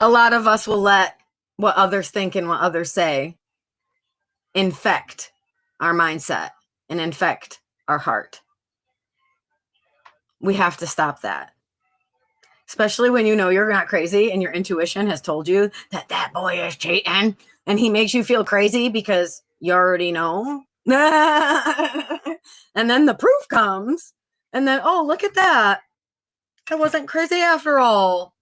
A lot of us will let what others think and what others say infect our mindset and infect our heart. We have to stop that. Especially when you know you're not crazy and your intuition has told you that that boy is cheating and he makes you feel crazy because you already know. And then the proof comes and then, oh, look at that. I wasn't crazy after all.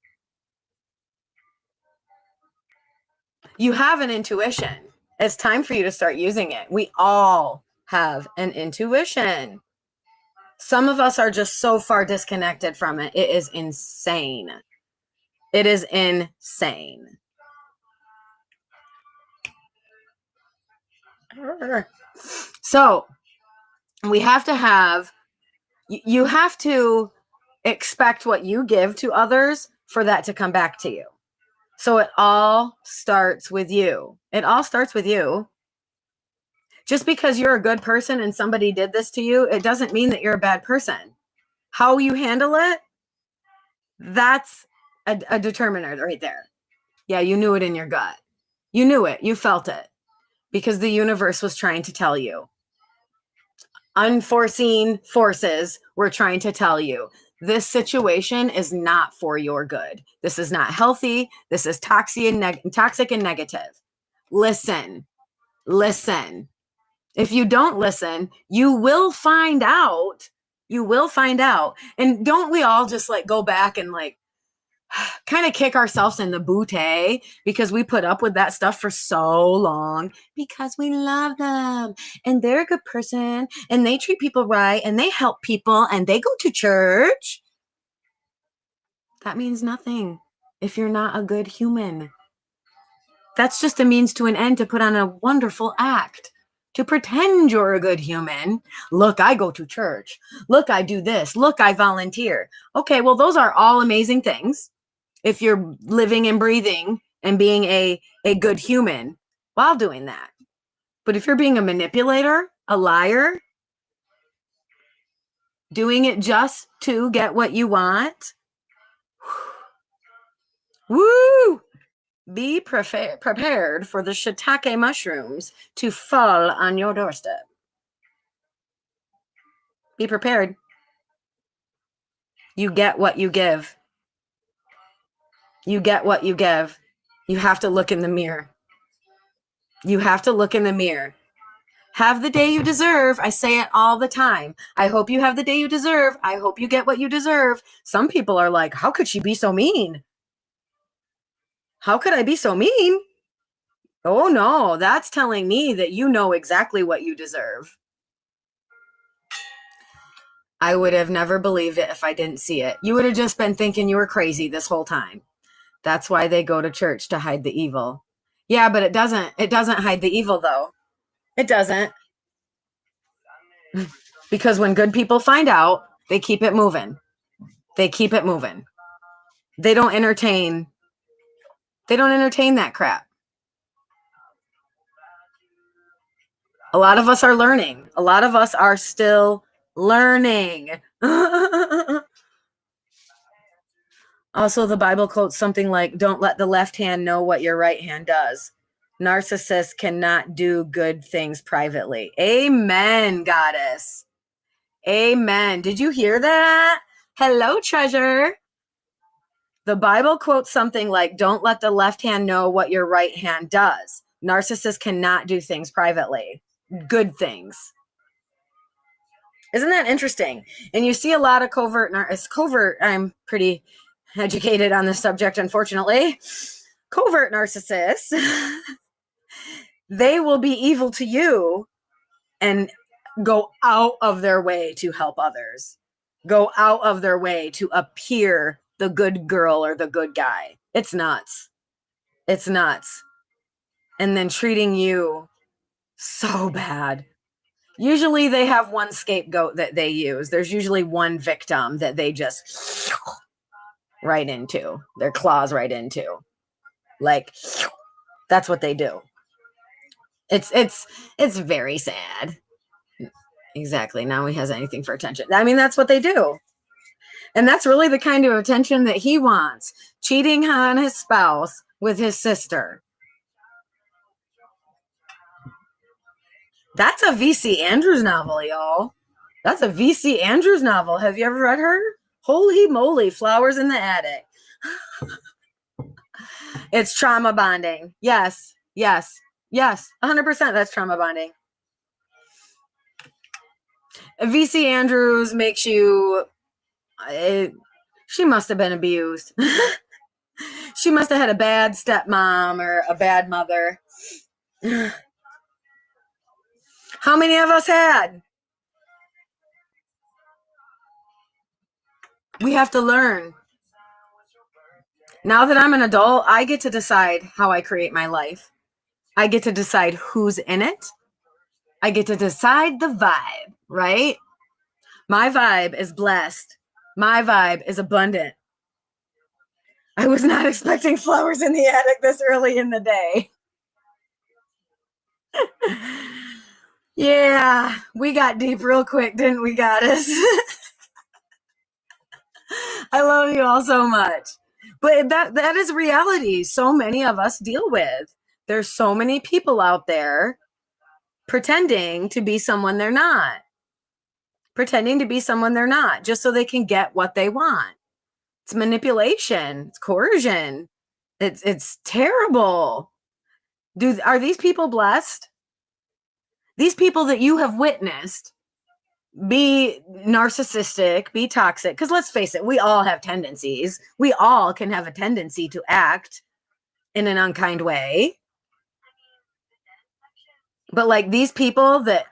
You have an intuition. It's time for you to start using it. We all have an intuition. Some of us are just so far disconnected from it. It is insane. It is insane. So we have to have, you have to expect what you give to others for that to come back to you. So it all starts with you. It all starts with you. Just because you're a good person and somebody did this to you, it doesn't mean that you're a bad person. How you handle it, that's a determiner right there. Yeah, you knew it in your gut. You knew it. You felt it because the universe was trying to tell you. Unforeseen forces were trying to tell you this situation is not for your good. This is not healthy. This is toxic and negative. Listen. If you don't listen, you will find out. You will find out. And don't we all just like go back and like kind of kick ourselves in the booty because we put up with that stuff for so long because we love them and they're a good person and they treat people right and they help people and they go to church. That means nothing if you're not a good human. That's just a means to an end to put on a wonderful act. To pretend you're a good human. Look, I go to church. Look, I do this. Look, I volunteer. Okay, well, those are all amazing things. If you're living and breathing and being a good human while doing that. But if you're being a manipulator, a liar, doing it just to get what you want, woo! Be prepared for the shiitake mushrooms to fall on your doorstep. Be prepared. You get what you give. You get what you give. You have to look in the mirror. You have to look in the mirror. Have the day you deserve. I say it all the time. I hope you have the day you deserve. I hope you get what you deserve. Some people are like, how could she be so mean? How could I be so mean? Oh no, that's telling me that you know exactly what you deserve. I would have never believed it if I didn't see it. You would have just been thinking you were crazy this whole time. That's why they go to church, to hide the evil. Yeah, but it doesn't hide the evil though. It doesn't. Because when good people find out, they keep it moving. They keep it moving. They don't entertain that crap. A lot of us are learning. A lot of us are still learning. Also, the Bible quotes something like, don't let the left hand know what your right hand does. Narcissists cannot do good things privately. Amen, goddess. Amen. Did you hear that? Hello, treasure. The Bible quotes something like, don't let the left hand know what your right hand does. Narcissists cannot do things privately. Good things. Isn't that interesting? And you see a lot of covert, I'm pretty educated on this subject, unfortunately. Covert narcissists, they will be evil to you and go out of their way to help others, go out of their way to appear the good girl or the good guy. It's nuts. It's nuts. And then treating you so bad. Usually they have one scapegoat that they use. There's usually one victim that they just right into, their claws right into. Like, that's what they do. It's very sad. Exactly. Now he has anything for attention. I mean, that's what they do. And that's really the kind of attention that he wants. Cheating on his spouse with his sister. That's a V.C. Andrews novel, y'all. That's a V.C. Andrews novel. Have you ever read her? Holy moly, Flowers in the Attic. It's trauma bonding. Yes, yes, yes. 100% that's trauma bonding. V.C. Andrews makes you... she must have been abused. She must have had a bad stepmom or a bad mother. How many of us had? We have to learn. Now that I'm an adult, I get to decide how I create my life. I get to decide who's in it. I get to decide the vibe, right? My vibe is blessed. My vibe is abundant. I was not expecting Flowers in the Attic this early in the day. Yeah, we got deep real quick, didn't we, goddess? I love you all so much. But that is reality so many of us deal with. There's so many people out there pretending to be someone they're not. Pretending to be someone they're not, just so they can get what they want. It's manipulation. It's coercion. It's terrible. Are these people blessed? These people that you have witnessed be narcissistic, be toxic, because let's face it, we all have tendencies. We all can have a tendency to act in an unkind way. But like these people that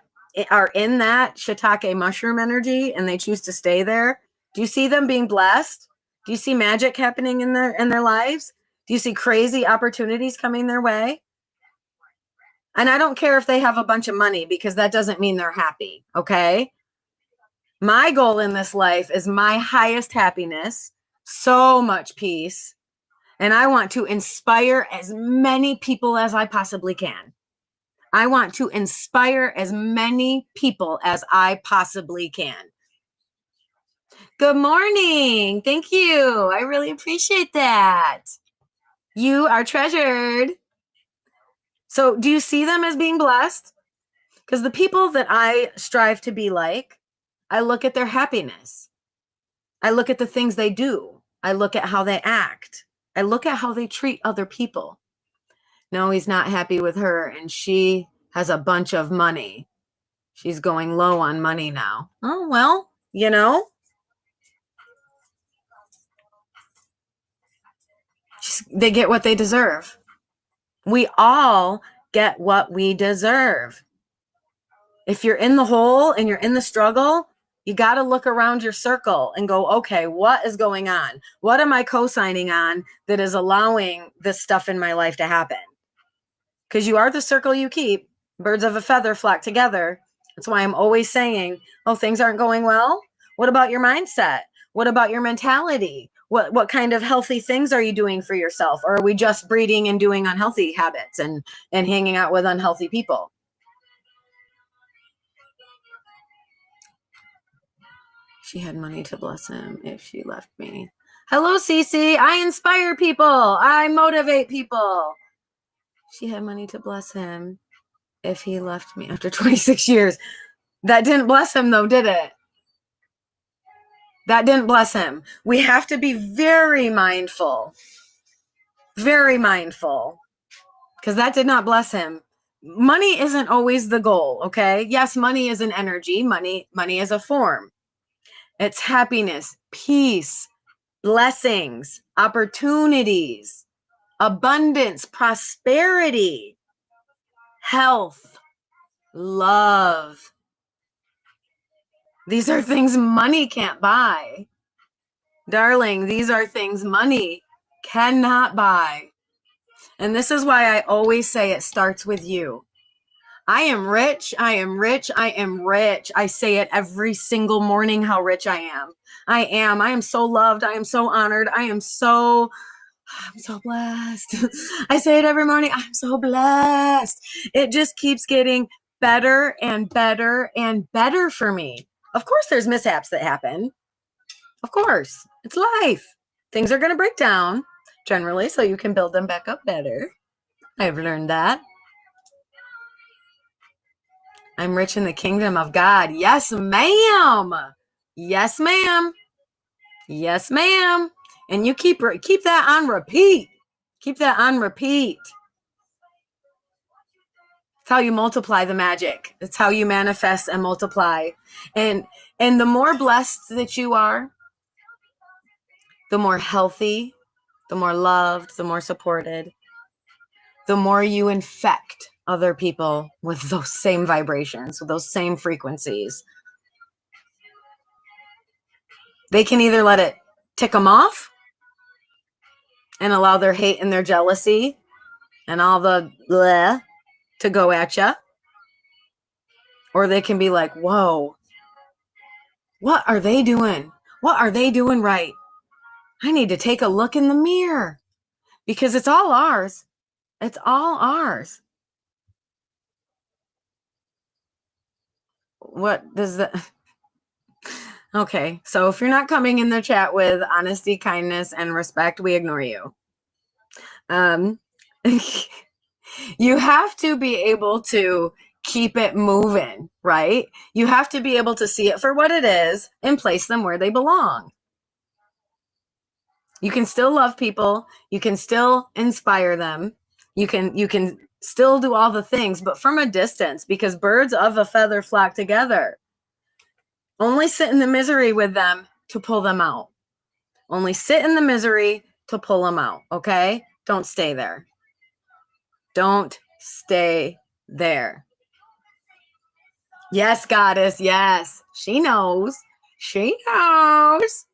are in that shiitake mushroom energy and they choose to stay there, do you see them being blessed? Do you see magic happening in their lives? Do you see crazy opportunities coming their way? And I don't care if they have a bunch of money, because that doesn't mean they're happy, okay? My goal in this life is my highest happiness, so much peace, and I want to inspire as many people as I possibly can. I want to inspire as many people as I possibly can. Good morning. Thank you. I really appreciate that. You are treasured. So do you see them as being blessed? Because the people that I strive to be like, I look at their happiness. I look at the things they do. I look at how they act. I look at how they treat other people. No, he's not happy with her, and she has a bunch of money. She's going low on money now. Oh, well, you know. They get what they deserve. We all get what we deserve. If you're in the hole and you're in the struggle, you got to look around your circle and go, okay, what is going on? What am I co-signing on that is allowing this stuff in my life to happen? Because you are the circle you keep. Birds of a feather flock together. That's why I'm always saying, oh, things aren't going well. What about your mindset? What about your mentality? What kind of healthy things are you doing for yourself? Or are we just breeding and doing unhealthy habits and hanging out with unhealthy people? She had money to bless him if she left me. Hello, Cece. I inspire people. I motivate people. She had money to bless him if he left me after 26 years. That didn't bless him, though, did it? That didn't bless him. We have to be very mindful, because that did not bless him. Money isn't always the goal, okay? Yes, money is an energy. Money is a form. It's happiness, peace, blessings, opportunities, abundance, prosperity, health, love. These are things money can't buy. Darling, these are things money cannot buy. And this is why I always say it starts with you. I am rich. I am rich. I am rich. I say it every single morning how rich I am. I am. I am so loved. I am so honored. I'm so blessed. I say it every morning. I'm so blessed. It just keeps getting better and better and better for me. Of course, there's mishaps that happen. Of course, it's life. Things are going to break down generally, so you can build them back up better. I've learned that. I'm rich in the kingdom of God. Yes, ma'am. Yes, ma'am. Yes, ma'am. And you keep that on repeat. Keep that on repeat. It's how you multiply the magic. It's how you manifest and multiply. And the more blessed that you are, the more healthy, the more loved, the more supported, the more you infect other people with those same vibrations, with those same frequencies. They can either let it tick them off and allow their hate and their jealousy and all the bleh to go at you, or they can be like, whoa, what are they doing? What are they doing right? I need to take a look in the mirror, because it's all ours. It's all ours. What does that? Okay, so if you're not coming in the chat with honesty, kindness, and respect, we ignore you. You have to be able to keep it moving, right? You have to be able to see it for what it is and place them where they belong. You can still love people. You can still inspire them. You can still do all the things, but from a distance, because birds of a feather flock together. Only sit in the misery with them to pull them out. Only sit in the misery to pull them out, okay? Don't stay there. Don't stay there. Yes, goddess, yes. She knows. She knows.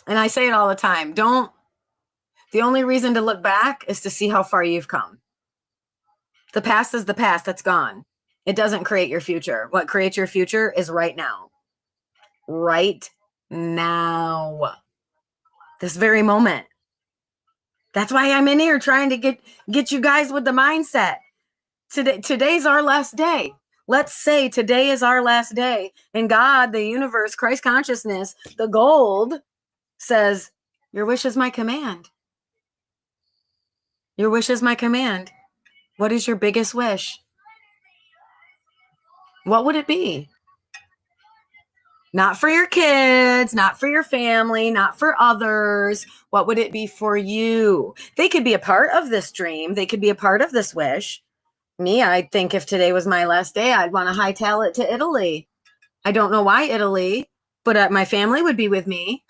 And I say it all the time. The only reason to look back is to see how far you've come. The past is the past. That's gone. It doesn't create your future. What creates your future is right now. Right now. This very moment. That's why I'm in here trying to get you guys with the mindset. Today's our last day. Let's say today is our last day. And God, the universe, Christ consciousness, the gold says, your wish is my command. Your wish is my command. What is your biggest wish? What would it be? Not for your kids, not for your family, not for others. What would it be for you? They could be a part of this dream. They could be a part of this wish. Me, I think if today was my last day, I'd want to hightail it to Italy. I don't know why Italy, but my family would be with me.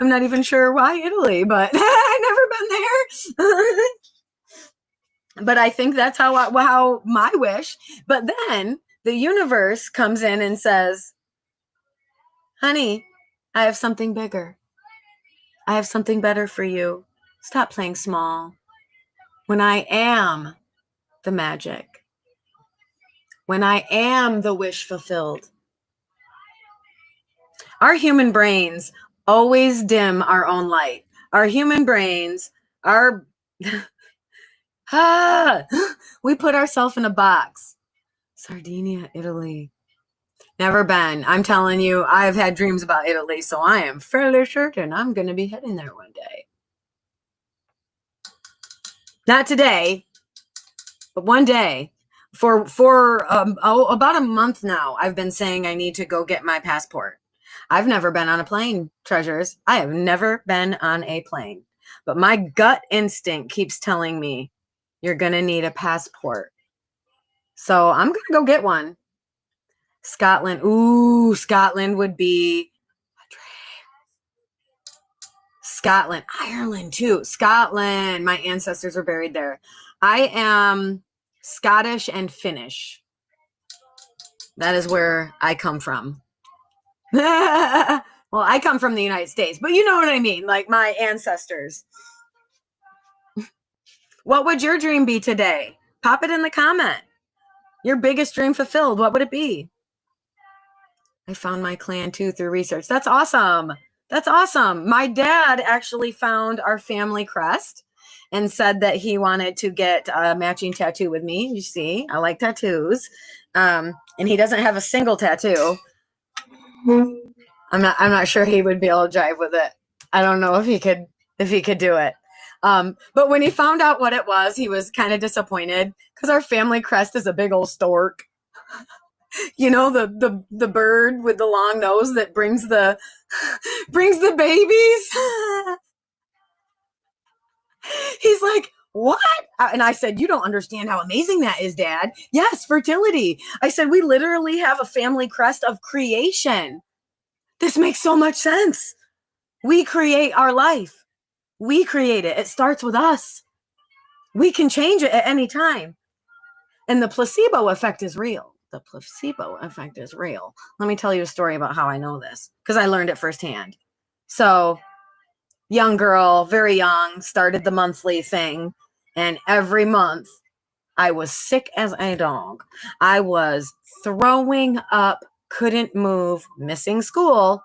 I'm not even sure why Italy, but I've never been there. But I think that's how my wish. But then the universe comes in and says, honey, I have something bigger. I have something better for you. Stop playing small. When I am the magic, when I am the wish fulfilled, Our human brains always dim our own light. Our human brains are, we put ourselves in a box. Sardinia, Italy. Never been. I'm telling you, I've had dreams about Italy, so I am fairly certain I'm going to be heading there one day. Not today, but one day. For about a month now, I've been saying I need to go get my passport. I've never been on a plane, treasures. I have never been on a plane. But my gut instinct keeps telling me you're going to need a passport. So I'm going to go get one. Scotland. Ooh, Scotland would be a dream. Scotland, Ireland too. Scotland. My ancestors are buried there. I am Scottish and Finnish. That is where I come from. Well, I come from the United States, but you know what I mean, like my ancestors. What would your dream be today? Pop it in the comment. Your biggest dream fulfilled, what would it be? I found my clan too through research. That's awesome. That's awesome. My dad actually found our family crest and said that he wanted to get a matching tattoo with me. You see, I like tattoos. And he doesn't have a single tattoo. I'm not sure he would be able to jive with it. I don't know if he could do it. But when he found out what it was, he was kind of disappointed because our family crest is a big old stork. You know, the bird with the long nose that brings the babies. He's like, what? And I said, you don't understand how amazing that is, Dad. Yes, fertility. I said, we literally have a family crest of creation. This makes so much sense. We create our life. We create it. It starts with us. We can change it at any time. And the placebo effect is real. The placebo effect is real. Let me tell you a story about how I know this, because I learned it firsthand. So, young girl, very young, started the monthly thing. And every month, I was sick as a dog. I was throwing up, couldn't move, missing school.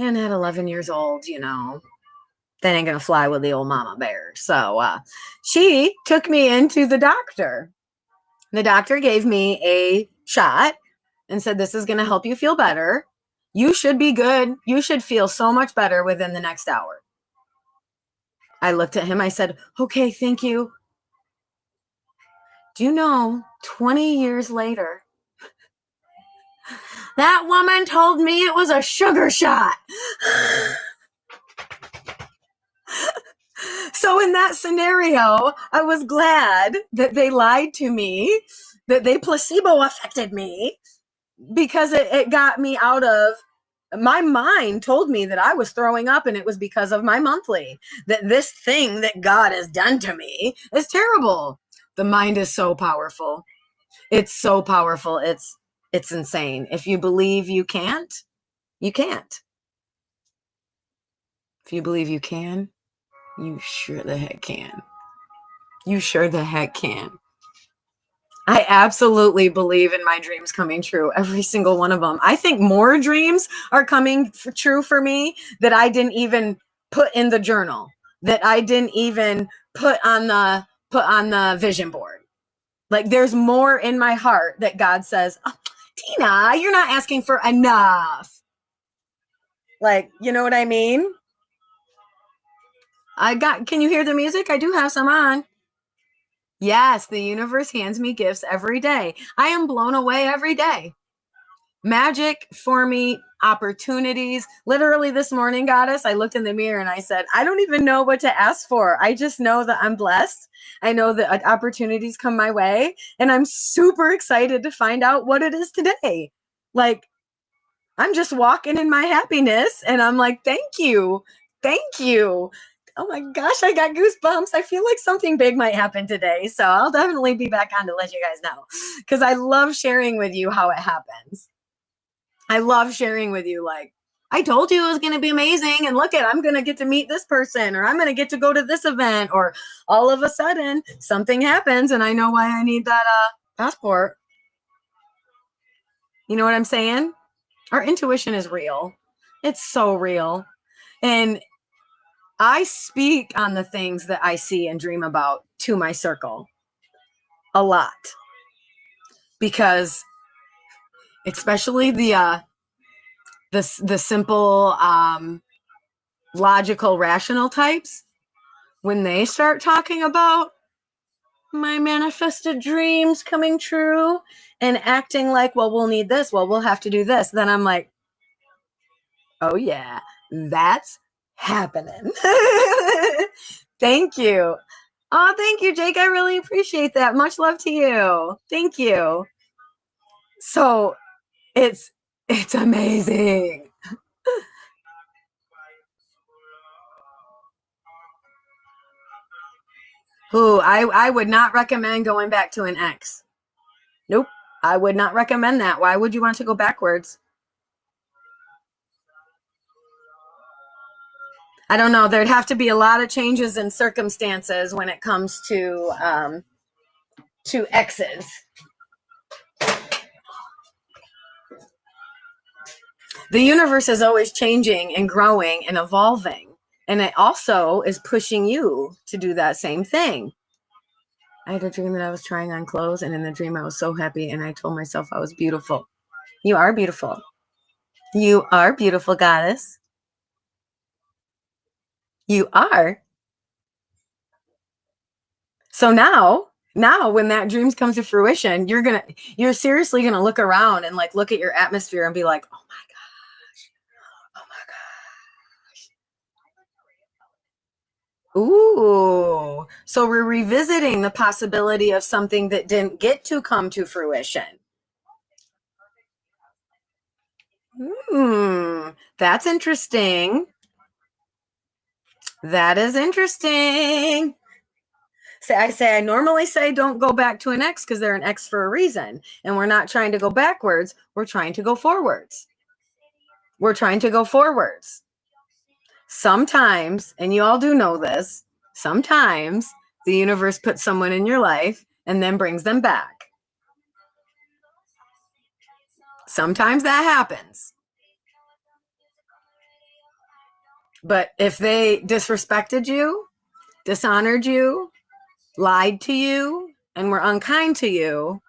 And at 11 years old, you know, that ain't going to fly with the old mama bear. So she took me into the doctor. The doctor gave me a shot and said, this is going to help you feel better. You should be good. You should feel so much better within the next hour. I looked at him. I said, okay, thank you. Do you know, 20 years later, that woman told me it was a sugar shot. So in that scenario, I was glad that they lied to me, that they placebo affected me, because it got me out of, my mind told me that I was throwing up and it was because of my monthly, that this thing that God has done to me is terrible. The mind is so powerful. It's so powerful. It's insane. If you believe you can't, you can't. If you believe you can, you sure the heck can. You sure the heck can. I absolutely believe in my dreams coming true, every single one of them. I think more dreams are coming true for me that I didn't even put in the journal, that I didn't even put on the vision board. Like, there's more in my heart that God says, oh, Tina, you're not asking for enough. Like, you know what I mean? Can you hear the music? I do have some on. Yes, the universe hands me gifts every day. I am blown away every day. Magic for me, opportunities. Literally this morning, goddess, I looked in the mirror and I said, I don't even know what to ask for. I just know that I'm blessed. I know that opportunities come my way, and I'm super excited to find out what it is today. Like, I'm just walking in my happiness, and I'm like, thank you. Thank you. Oh my gosh, I got goosebumps. I feel like something big might happen today. So I'll definitely be back on to let you guys know, because I love sharing with you how it happens. I love sharing with you, like, I told you it was going to be amazing, and look at, I'm going to get to meet this person, or I'm going to get to go to this event, or all of a sudden something happens and I know why I need that passport. You know what I'm saying? Our intuition is real. It's so real. And I speak on the things that I see and dream about to my circle a lot, because especially the simple logical rational types, when they start talking about my manifested dreams coming true and acting like, well, we'll need this, well, we'll have to do this, then I'm like, oh yeah, that's happening. Thank you. Oh, thank you, Jake. I really appreciate that. Much love to you. Thank you. So it's amazing. Who I would not recommend going back to an ex. Nope. I would not recommend that. Why would you want to go backwards? I don't know. There'd have to be a lot of changes in circumstances when it comes to exes. The universe is always changing and growing and evolving. And it also is pushing you to do that same thing. I had a dream that I was trying on clothes, and in the dream I was so happy, and I told myself I was beautiful. You are beautiful. You are beautiful, goddess. You are. So now when that dream comes to fruition, you're seriously gonna look around and like look at your atmosphere and be like, oh my gosh, oh my gosh. Ooh. So we're revisiting the possibility of something that didn't get to come to fruition. That's interesting. That is interesting. I normally say don't go back to an ex because they're an ex for a reason. And we're not trying to go backwards. We're trying to go forwards. We're trying to go forwards. Sometimes, and you all do know this, sometimes the universe puts someone in your life and then brings them back. Sometimes that happens. But if they disrespected you, dishonored you, lied to you, and were unkind to you,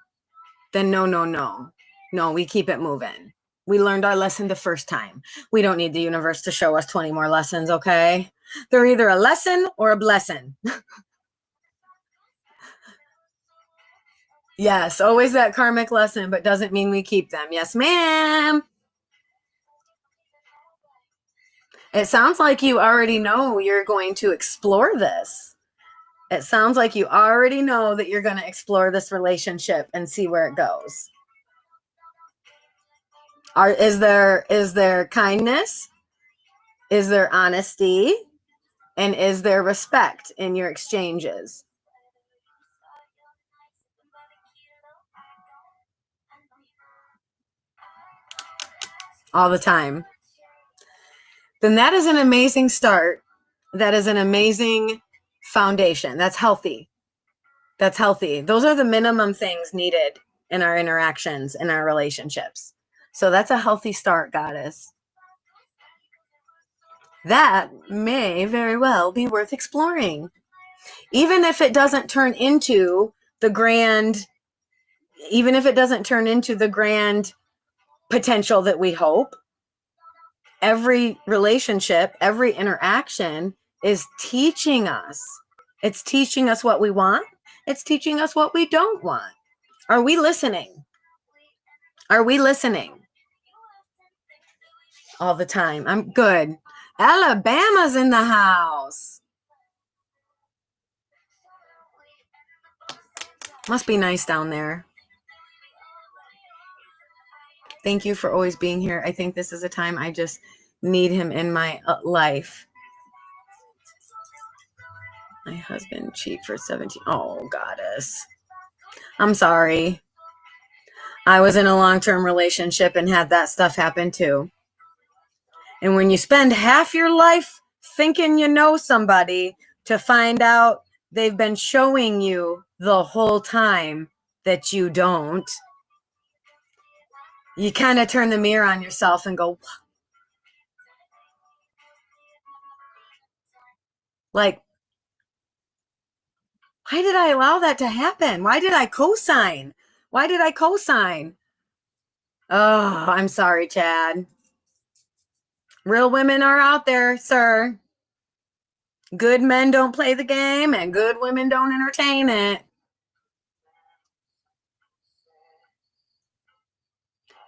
then no, we keep it moving. We learned our lesson the first time. We don't need the universe to show us 20 more lessons, okay? They're either a lesson or a blessing. Yes, always that karmic lesson, but doesn't mean we keep them. Yes, ma'am. It sounds like you already know you're going to explore this. It sounds like you already know that you're going to explore this relationship and see where it goes. Is there kindness? Is there honesty? And is there respect in your exchanges? All the time. Then that is an amazing start. That is an amazing foundation. That's healthy. That's healthy. Those are the minimum things needed in our interactions, in our relationships. So that's a healthy start, goddess. That may very well be worth exploring. Even if it doesn't turn into the grand, even if it doesn't turn into the grand potential that we hope, every relationship, every interaction is teaching us. It's teaching us what we want. It's teaching us what we don't want. Are we listening? Are we listening? All the time. I'm good. Alabama's in the house. Must be nice down there. Thank you for always being here. I think this is a time I just need him in my life. My husband cheat for 17. Oh, goddess. I'm sorry. I was in a long-term relationship and had that stuff happen too. And when you spend half your life thinking you know somebody to find out they've been showing you the whole time that you don't, you kind of turn the mirror on yourself and go, Like, why did I allow that to happen? Why did I co-sign? Why did I co-sign? Oh, I'm sorry, Chad. Real women are out there, sir. Good men don't play the game and good women don't entertain it.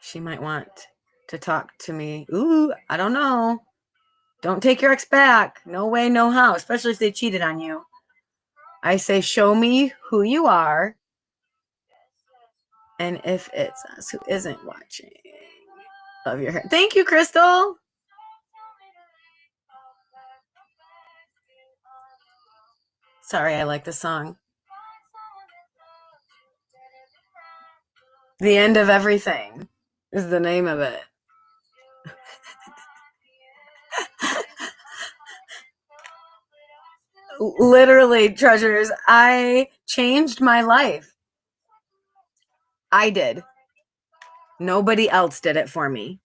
She might want to talk to me. Ooh, I don't know. Don't take your ex back. No way, no how, especially if they cheated on you. I say, show me who you are. And if it's us who isn't watching, love your hair. Thank you, Crystal. Sorry, I like the song. The End of Everything is the name of it. Literally, treasures, I changed my life. I did. Nobody else did it for me.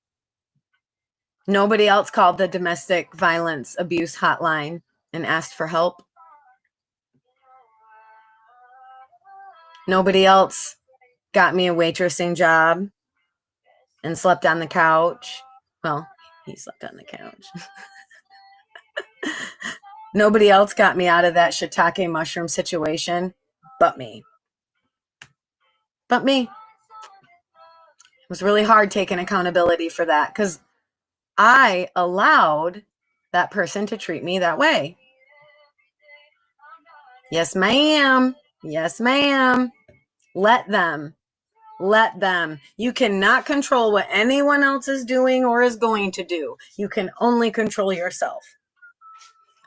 Nobody else called the domestic violence abuse hotline and asked for help. Nobody else got me a waitressing job and slept on the couch. Well, he slept on the couch. Nobody else got me out of that shiitake mushroom situation but me. But me. It was really hard taking accountability for that because I allowed that person to treat me that way. Yes, ma'am. Yes, ma'am. Let them. Let them. You cannot control what anyone else is doing or is going to do. You can only control yourself.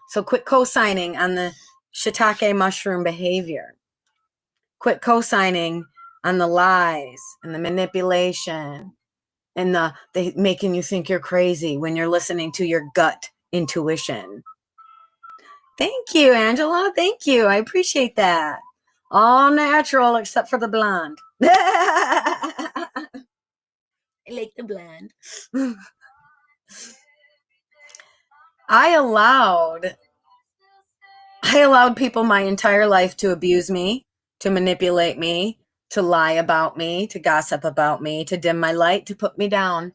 So quit co-signing on the shiitake mushroom behavior. Quit co-signing on the lies and the manipulation and the making you think you're crazy when you're listening to your gut intuition. Thank you, Angela. Thank you. I appreciate that. All natural except for the blonde. I like the blonde. I allowed people my entire life to abuse me, to manipulate me, to lie about me, to gossip about me, to dim my light, to put me down.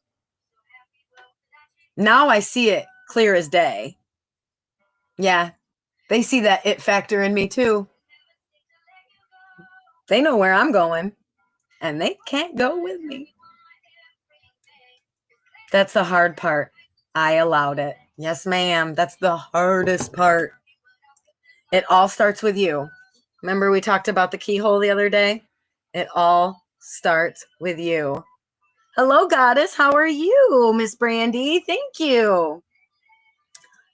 Now I see it clear as day. Yeah, they see that it factor in me too. They know where I'm going, and they can't go with me. That's the hard part. I allowed it. Yes, ma'am. That's the hardest part. It all starts with you. Remember we talked about the keyhole the other day? It all starts with you. Hello, Goddess. How are you, Miss Brandy? Thank you.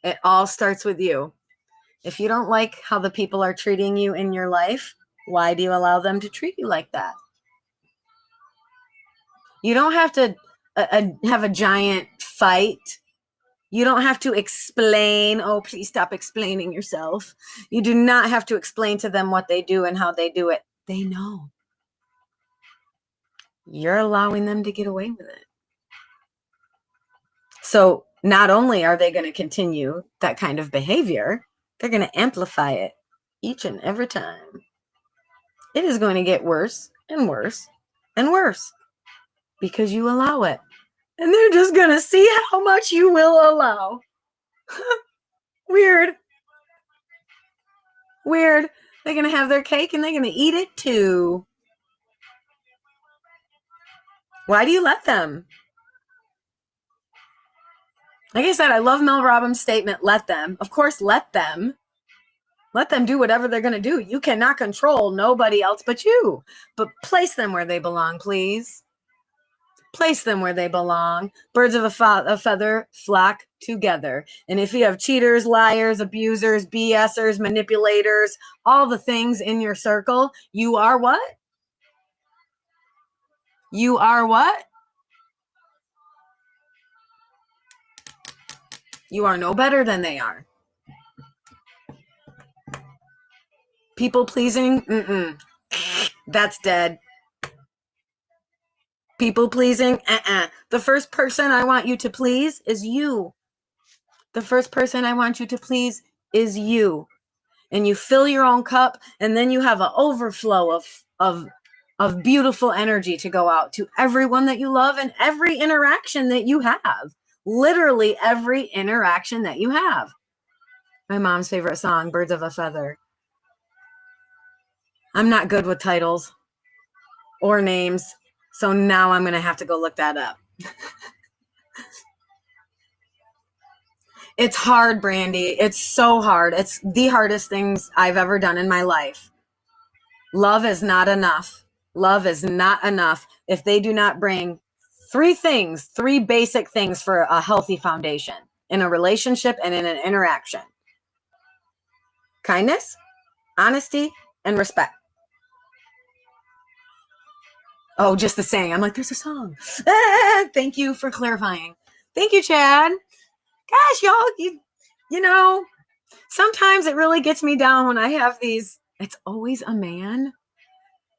It all starts with you. If you don't like how the people are treating you in your life, why do you allow them to treat you like that? You don't have to have a giant fight. You don't have to explain. Oh, please stop explaining yourself. You do not have to explain to them what they do and how they do it. They know. You're allowing them to get away with it. So not only are they going to continue that kind of behavior, they're going to amplify it each and every time. It is going to get worse and worse and worse because you allow it. And they're just going to see how much you will allow. Weird. Weird. They're going to have their cake and they're going to eat it too. Why do you let them? Like I said, I love Mel Robbins' statement, let them. Of course, let them. Let them do whatever they're going to do. You cannot control nobody else but you. But place them where they belong, please. Place them where they belong. Birds of a feather flock together. And if you have cheaters, liars, abusers, BSers, manipulators, all the things in your circle, you are what? You are what? You are no better than they are. People pleasing? That's dead. People pleasing? The first person I want you to please is you. The first person I want you to please is you. And you fill your own cup, and then you have an overflow of beautiful energy to go out to everyone that you love and every interaction that you have. Literally every interaction that you have. My mom's favorite song, Birds of a Feather. I'm not good with titles or names, so now I'm going to have to go look that up. It's hard, Brandy. It's so hard. It's the hardest things I've ever done in my life. Love is not enough. Love is not enough if they do not bring three basic things for a healthy foundation in a relationship and in an interaction. Kindness, honesty, and respect. Oh, just the saying. I'm like, there's a song. Thank you for clarifying. Thank you, Chad. Gosh, y'all, you know, sometimes it really gets me down when I have these. It's always a man.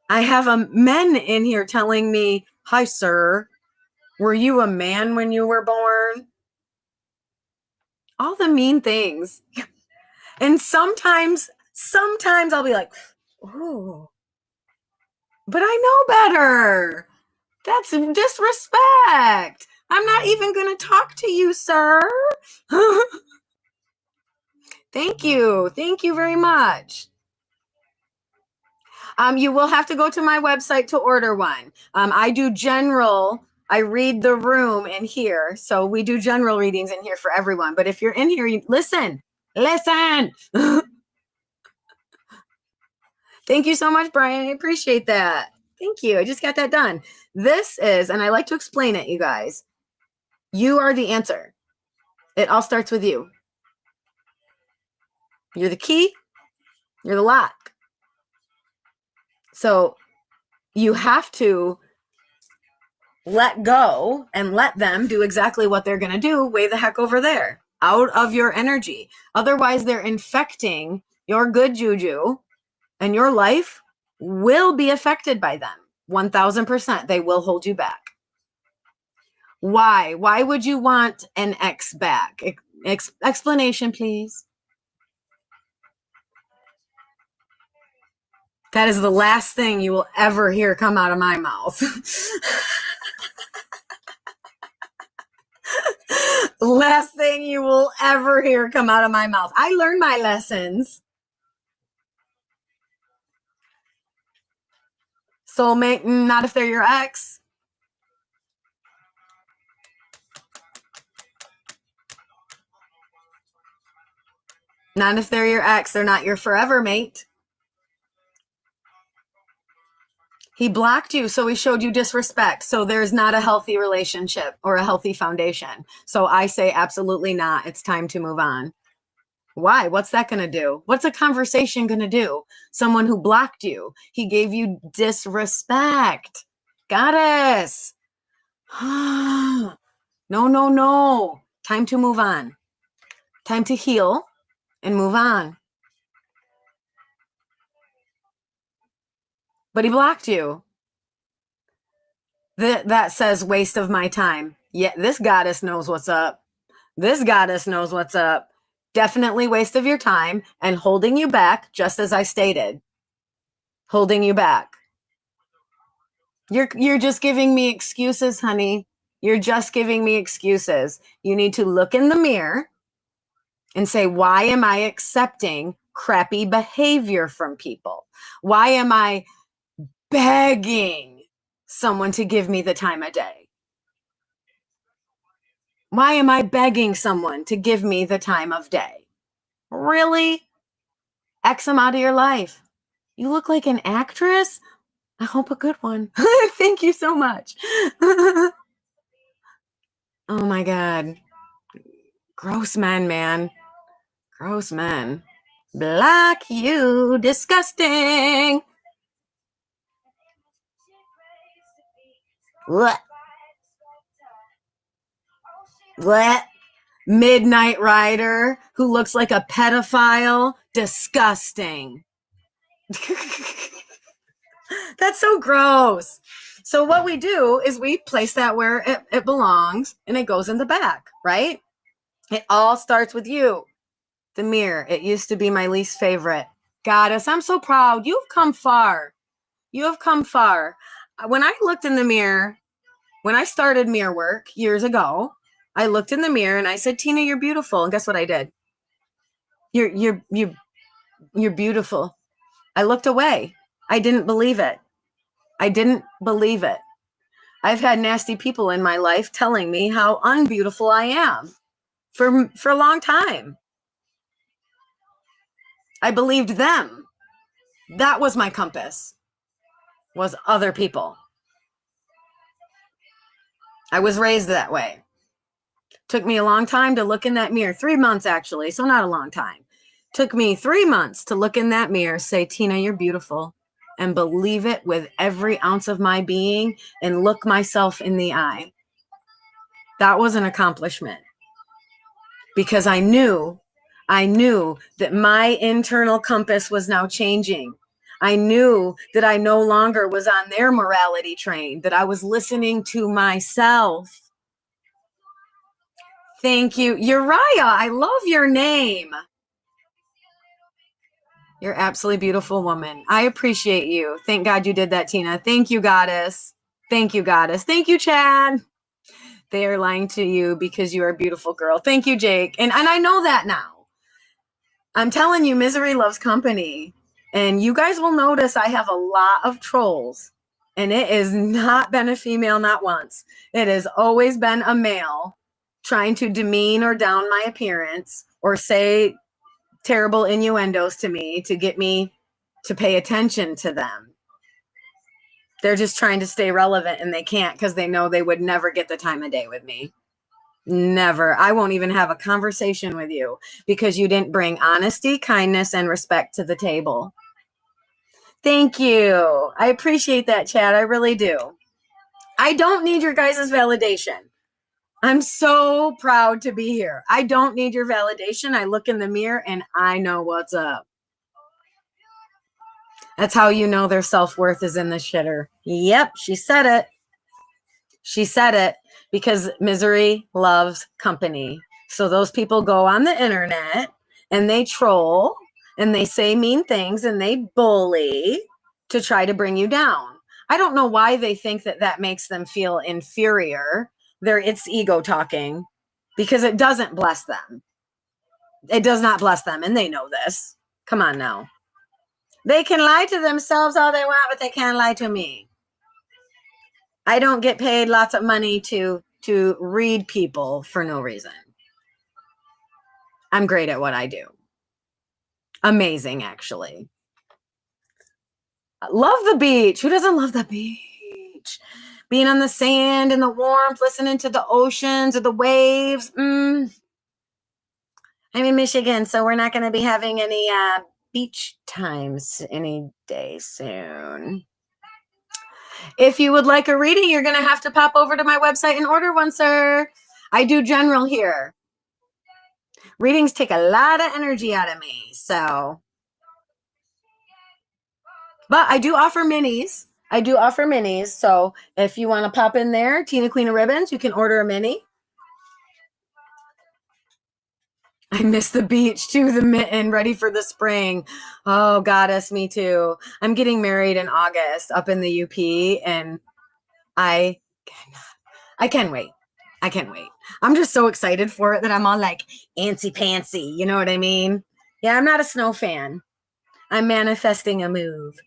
I have men in here telling me, hi, sir. Were you a man when you were born? All the mean things. And sometimes I'll be like, oh, but I know better. That's disrespect. I'm not even going to talk to you, sir. Thank you. Thank you very much. You will have to go to my website to order one. I do general. I read the room in here. So we do general readings in here for everyone. But if you're in here, listen. Thank you so much, Brian. I appreciate that. Thank you. I just got that done. This is, and I like to explain it, you guys. You are the answer. It all starts with you. You're the key. You're the lock. So you have to let go and let them do exactly what they're going to do way the heck over there, out of your energy. Otherwise, they're infecting your good juju, and your life will be affected by them. 1000%. They will hold you back. Why? Why would you want an ex back? Explanation, please. That is the last thing you will ever hear come out of my mouth. Last thing you will ever hear come out of my mouth. I learned my lessons. Soulmate, not if they're your ex. Not if they're your ex. They're not your forever mate. He blocked you, so he showed you disrespect. So there's not a healthy relationship or a healthy foundation. So I say absolutely not. It's time to move on. Why? What's that going to do? What's a conversation going to do? Someone who blocked you. He gave you disrespect. Goddess. No, no, no. Time to move on. Time to heal and move on. But he blocked you. That says waste of my time. Yeah, this goddess knows what's up. This goddess knows what's up. Definitely waste of your time and holding you back, just as I stated. Holding you back. You're just giving me excuses, honey. You're just giving me excuses. You need to look in the mirror and say, why am I accepting crappy behavior from people? Why am I begging someone to give me the time of day? Why am I begging someone to give me the time of day? Really? X them out of your life. You look like an actress? I hope a good one. Thank you so much. Oh my God. Gross men, man. Gross men. Block you. Disgusting. What? What? Midnight Rider who looks like a pedophile. Disgusting. That's so gross. So what we do is we place that where it belongs, and it goes in the back, right? It all starts with you. The mirror. It used to be my least favorite. Goddess, I'm so proud. You've come far. You have come far. When I looked in the mirror, when I started mirror work years ago, I looked in the mirror and I said, Tina, you're beautiful. And guess what I did? You're beautiful. I looked away. I didn't believe it. I didn't believe it. I've had nasty people in my life telling me how unbeautiful I am for a long time. I believed them. That was my compass, was other people. I was raised that way. Took me a long time to look in that mirror, 3 months actually, so not a long time. Took me 3 months to look in that mirror, say, Tina, you're beautiful, and believe it with every ounce of my being and look myself in the eye. That was an accomplishment because I knew that my internal compass was now changing. I knew that I no longer was on their morality train, that I was listening to myself. Thank you. Uriah, I love your name. You're absolutely beautiful woman. I appreciate you. Thank God you did that, Tina. Thank you, Goddess. Thank you, Goddess. Thank you, Chad. They are lying to you because you are a beautiful girl. Thank you, Jake. And I know that now. I'm telling you, misery loves company. And you guys will notice I have a lot of trolls. And it has not been a female, not once. It has always been a male trying to demean or down my appearance or say terrible innuendos to me to get me to pay attention to them. They're just trying to stay relevant and they can't because they know they would never get the time of day with me. Never. I won't even have a conversation with you because you didn't bring honesty, kindness, and respect to the table. Thank you. I appreciate that, Chad. I really do. I don't need your guys' validation. I'm so proud to be here. I don't need your validation. I look in the mirror and I know what's up. That's how you know their self-worth is in the shitter. Yep, she said it. She said it because misery loves company. So those people go on the internet and they troll and they say mean things and they bully to try to bring you down. I don't know why they think that that makes them feel inferior. It's ego talking because it doesn't bless them. It does not bless them, and they know this. Come on now. They can lie to themselves all they want, but they can't lie to me. I don't get paid lots of money to read people for no reason. I'm great at what I do. Amazing, actually. I love the beach. Who doesn't love the beach? Being on the sand and the warmth, listening to the oceans or the waves. I'm in Michigan, so we're not going to be having any beach times any day soon. If you would like a reading, you're going to have to pop over to my website and order one, sir. I do general here. Readings take a lot of energy out of me, so. But I do offer minis. So if you want to pop in there, Tina Queen of Ribbons, you can order a mini. I miss the beach too, the mitten, ready for the spring. Oh, Goddess, me too. I'm getting married in August up in the UP, and I can't wait. I can't wait. I'm just so excited for it that I'm all like antsy pantsy. You know what I mean? Yeah, I'm not a snow fan. I'm manifesting a move.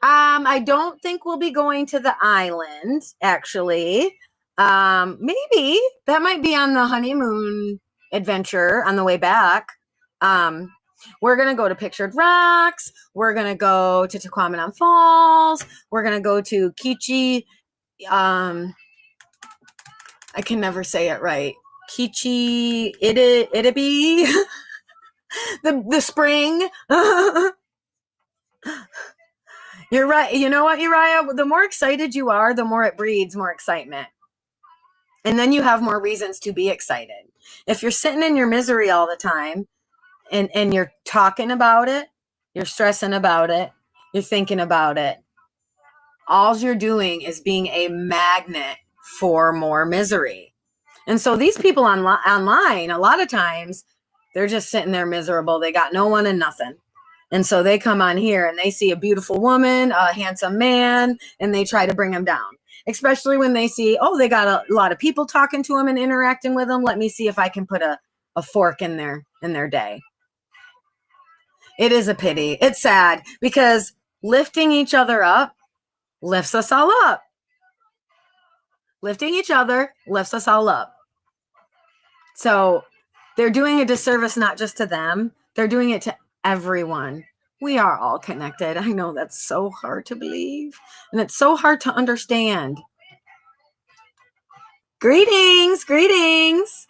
I don't think we'll be going to the island, actually. Maybe that might be on the honeymoon adventure on the way back. We're going to go to Pictured Rocks. We're going to go to Tequamanon Falls. We're going to go to Kichi. I can never say it right. Kichi Itaby. the spring. You're right. You know what, Uriah? The more excited you are, the more it breeds more excitement. And then you have more reasons to be excited. If you're sitting in your misery all the time and you're talking about it, you're stressing about it, you're thinking about it, all you're doing is being a magnet for more misery. And so these people online, a lot of times, they're just sitting there miserable. They got no one and nothing. And so they come on here and they see a beautiful woman, a handsome man, and they try to bring them down. Especially when they see, oh, they got a lot of people talking to them and interacting with them. Let me see if I can put a fork in their day. It is a pity. It's sad because lifting each other up lifts us all up. Lifting each other lifts us all up. So they're doing a disservice not just to them, they're doing it to everyone. We are all connected. I know that's so hard to believe, and it's so hard to understand. Greetings, greetings.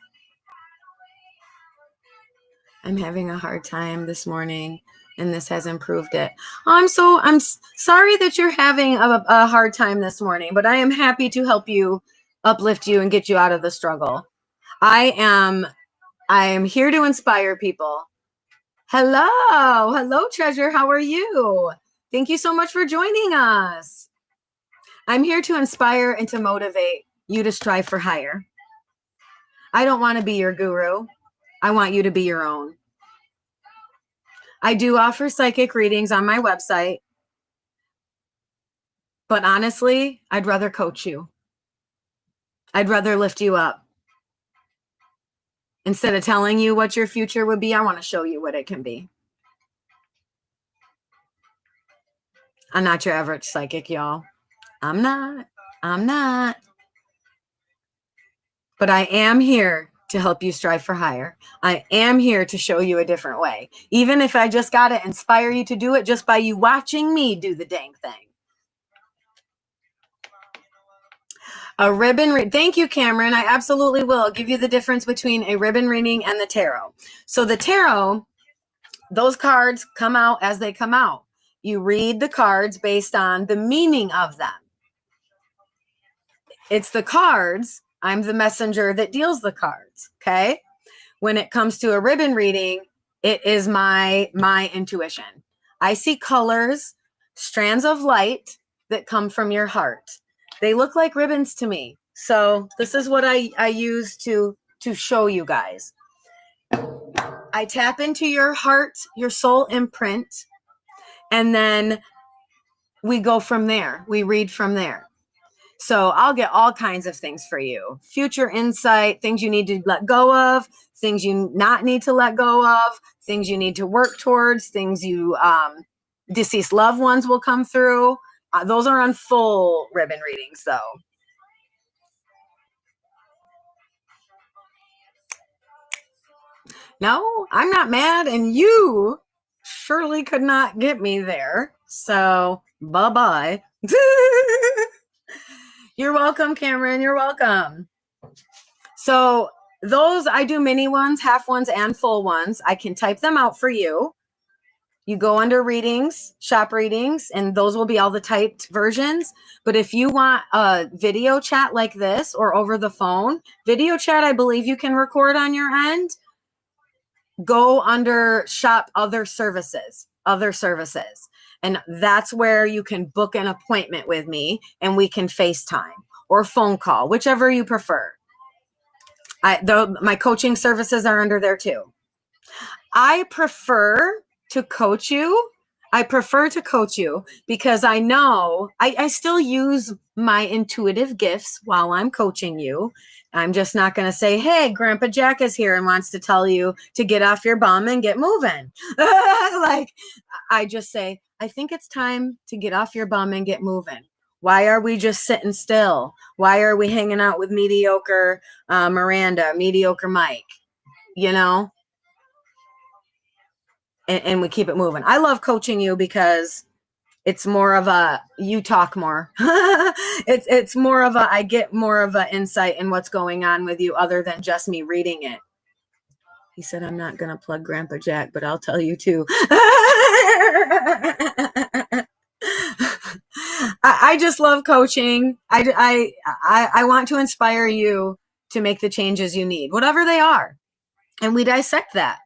I'm having a hard time this morning, and this has improved it. I'm sorry that you're having a hard time this morning, but I am happy to help you, uplift you, and get you out of the struggle. I am here to inspire people. Hello, Treasure. How are you? Thank you so much for joining us. I'm here to inspire and to motivate you to strive for higher. I don't want to be your guru. I want you to be your own. I do offer psychic readings on my website, but honestly, I'd rather coach you. I'd rather lift you up. Instead of telling you what your future would be, I want to show you what it can be. I'm not your average psychic, y'all. I'm not. But I am here to help you strive for higher. I am here to show you a different way. Even if I just got to inspire you to do it just by you watching me do the dang thing. A ribbon reading. Thank you, Cameron. I absolutely will. I'll give you the difference between a ribbon reading and the tarot. So the tarot, those cards come out as they come out. You read the cards based on the meaning of them. It's the cards. I'm the messenger that deals the cards. Okay. When it comes to a ribbon reading, it is my intuition. I see colors, strands of light that come from your heart. They look like ribbons to me. So this is what I use to show you guys. I tap into your heart, your soul imprint, and then we go from there. We read from there. So I'll get all kinds of things for you. Future insight, things you need to let go of, things you not need to let go of, things you need to work towards, things you, deceased loved ones will come through. Those are on full ribbon readings though. No, I'm not mad, and you surely could not get me there. So bye-bye. You're welcome, Cameron. You're welcome. So those, I do mini ones, half ones, and full ones. I can type them out for you. You go under readings, shop readings, and those will be all the typed versions. But if you want a video chat like this or over the phone, video chat, I believe you can record on your end. Go under shop other services. And that's where you can book an appointment with me and we can FaceTime or phone call, whichever you prefer. My coaching services are under there too. I prefer to coach you. Because I know I still use my intuitive gifts while I'm coaching you. I'm just not going to say, hey, Grandpa Jack is here and wants to tell you to get off your bum and get moving. Like, I just say, I think it's time to get off your bum and get moving. Why are we just sitting still? Why are we hanging out with mediocre Miranda, mediocre Mike? You know? And we keep it moving. I love coaching you because it's more of a, you talk more. It's more of a, I get more of an insight in what's going on with you other than just me reading it. He said, I'm not going to plug Grandpa Jack, but I'll tell you too. I just love coaching. I want to inspire you to make the changes you need, whatever they are. And we dissect that.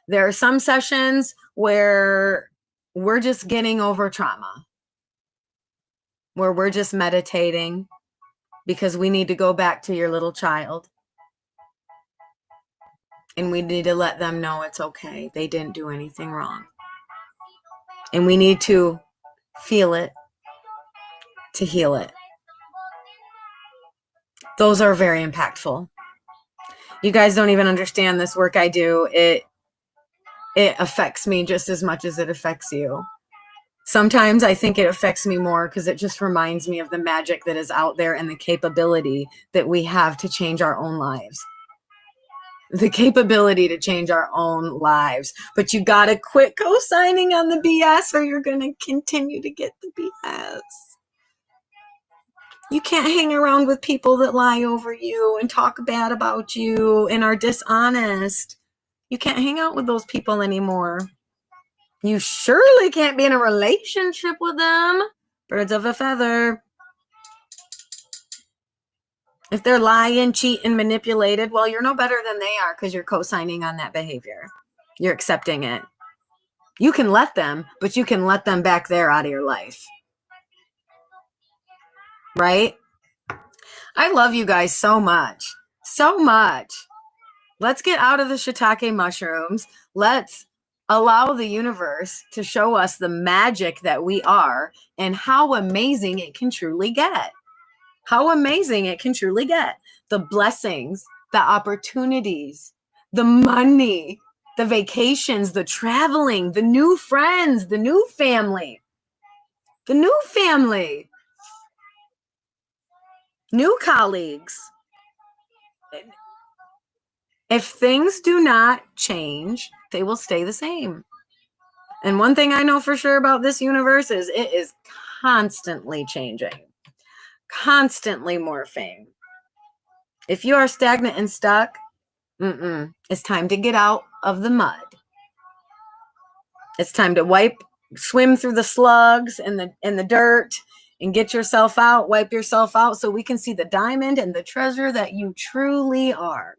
There are some sessions where we're just getting over trauma, where we're just meditating because we need to go back to your little child. And we need to let them know it's okay. They didn't do anything wrong. And we need to feel it to heal it. Those are very impactful. You guys don't even understand this work I do. It affects me just as much as it affects you. Sometimes I think it affects me more because it just reminds me of the magic that is out there and the capability that we have to change our own lives. The capability to change our own lives. But you got to quit co-signing on the BS or you're going to continue to get the BS. You can't hang around with people that lie over you and talk bad about you and are dishonest. You can't hang out with those people anymore. You surely can't be in a relationship with them. Birds of a feather. If they're lying, cheating, manipulated, well, you're no better than they are because you're co-signing on that behavior. You're accepting it. You can let them, but you can let them back there out of your life. Right? I love you guys so much. So much. Let's get out of the shiitake mushrooms. Let's allow the universe to show us the magic that we are and how amazing it can truly get. How amazing it can truly get. The blessings, the opportunities, the money, the vacations, the traveling, the new friends, the new family. The new family. New colleagues. If things do not change, they will stay the same. And one thing I know for sure about this universe is it is constantly changing, constantly morphing. If you are stagnant and stuck, it's time to get out of the mud. It's time to swim through the slugs and the dirt and get yourself out, wipe yourself out so we can see the diamond and the treasure that you truly are.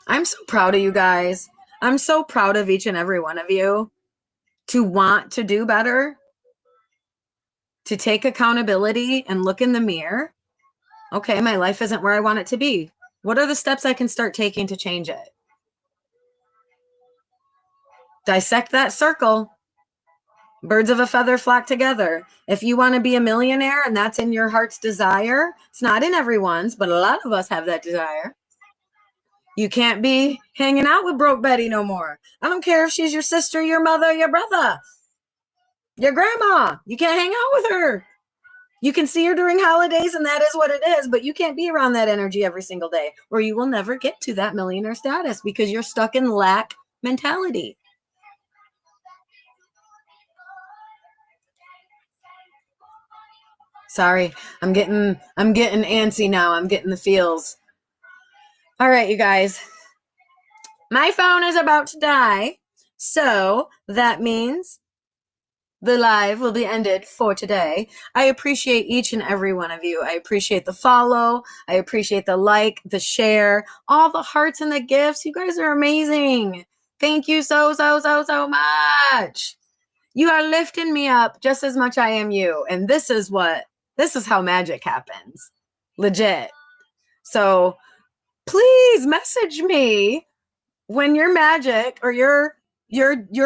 I'm so proud of you guys. I'm so proud of each and every one of you to want to do better, to take accountability and look in the mirror. Okay, my life isn't where I want it to be. What are the steps I can start taking to change it? Dissect that circle. Birds of a feather flock together. If you want to be a millionaire and that's in your heart's desire, it's not in everyone's, but a lot of us have that desire. You can't be hanging out with broke Betty no more. I don't care if she's your sister, your mother, your brother, your grandma. You can't hang out with her. You can see her during holidays and that is what it is, but you can't be around that energy every single day or you will never get to that millionaire status because you're stuck in lack mentality. Sorry, I'm getting antsy now. I'm getting the feels. All right, you guys. My phone is about to die, so that means the live will be ended for today. I appreciate each and every one of you. I appreciate the follow. I appreciate the like, the share, all the hearts and the gifts. You guys are amazing. Thank you so much. You are lifting me up just as much I am you. And this is how magic happens. Legit. So please message me when your magic or your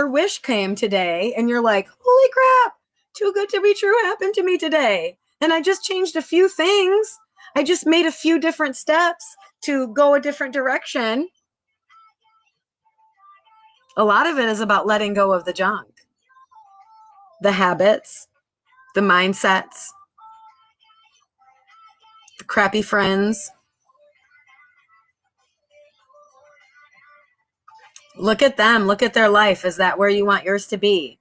wish came today and you're like, holy crap, too good to be true happened to me today. And I just changed a few things. I just made a few different steps to go a different direction. A lot of it is about letting go of the junk, the habits, the mindsets, the crappy friends. Look at them. Look at their life. Is that where you want yours to be?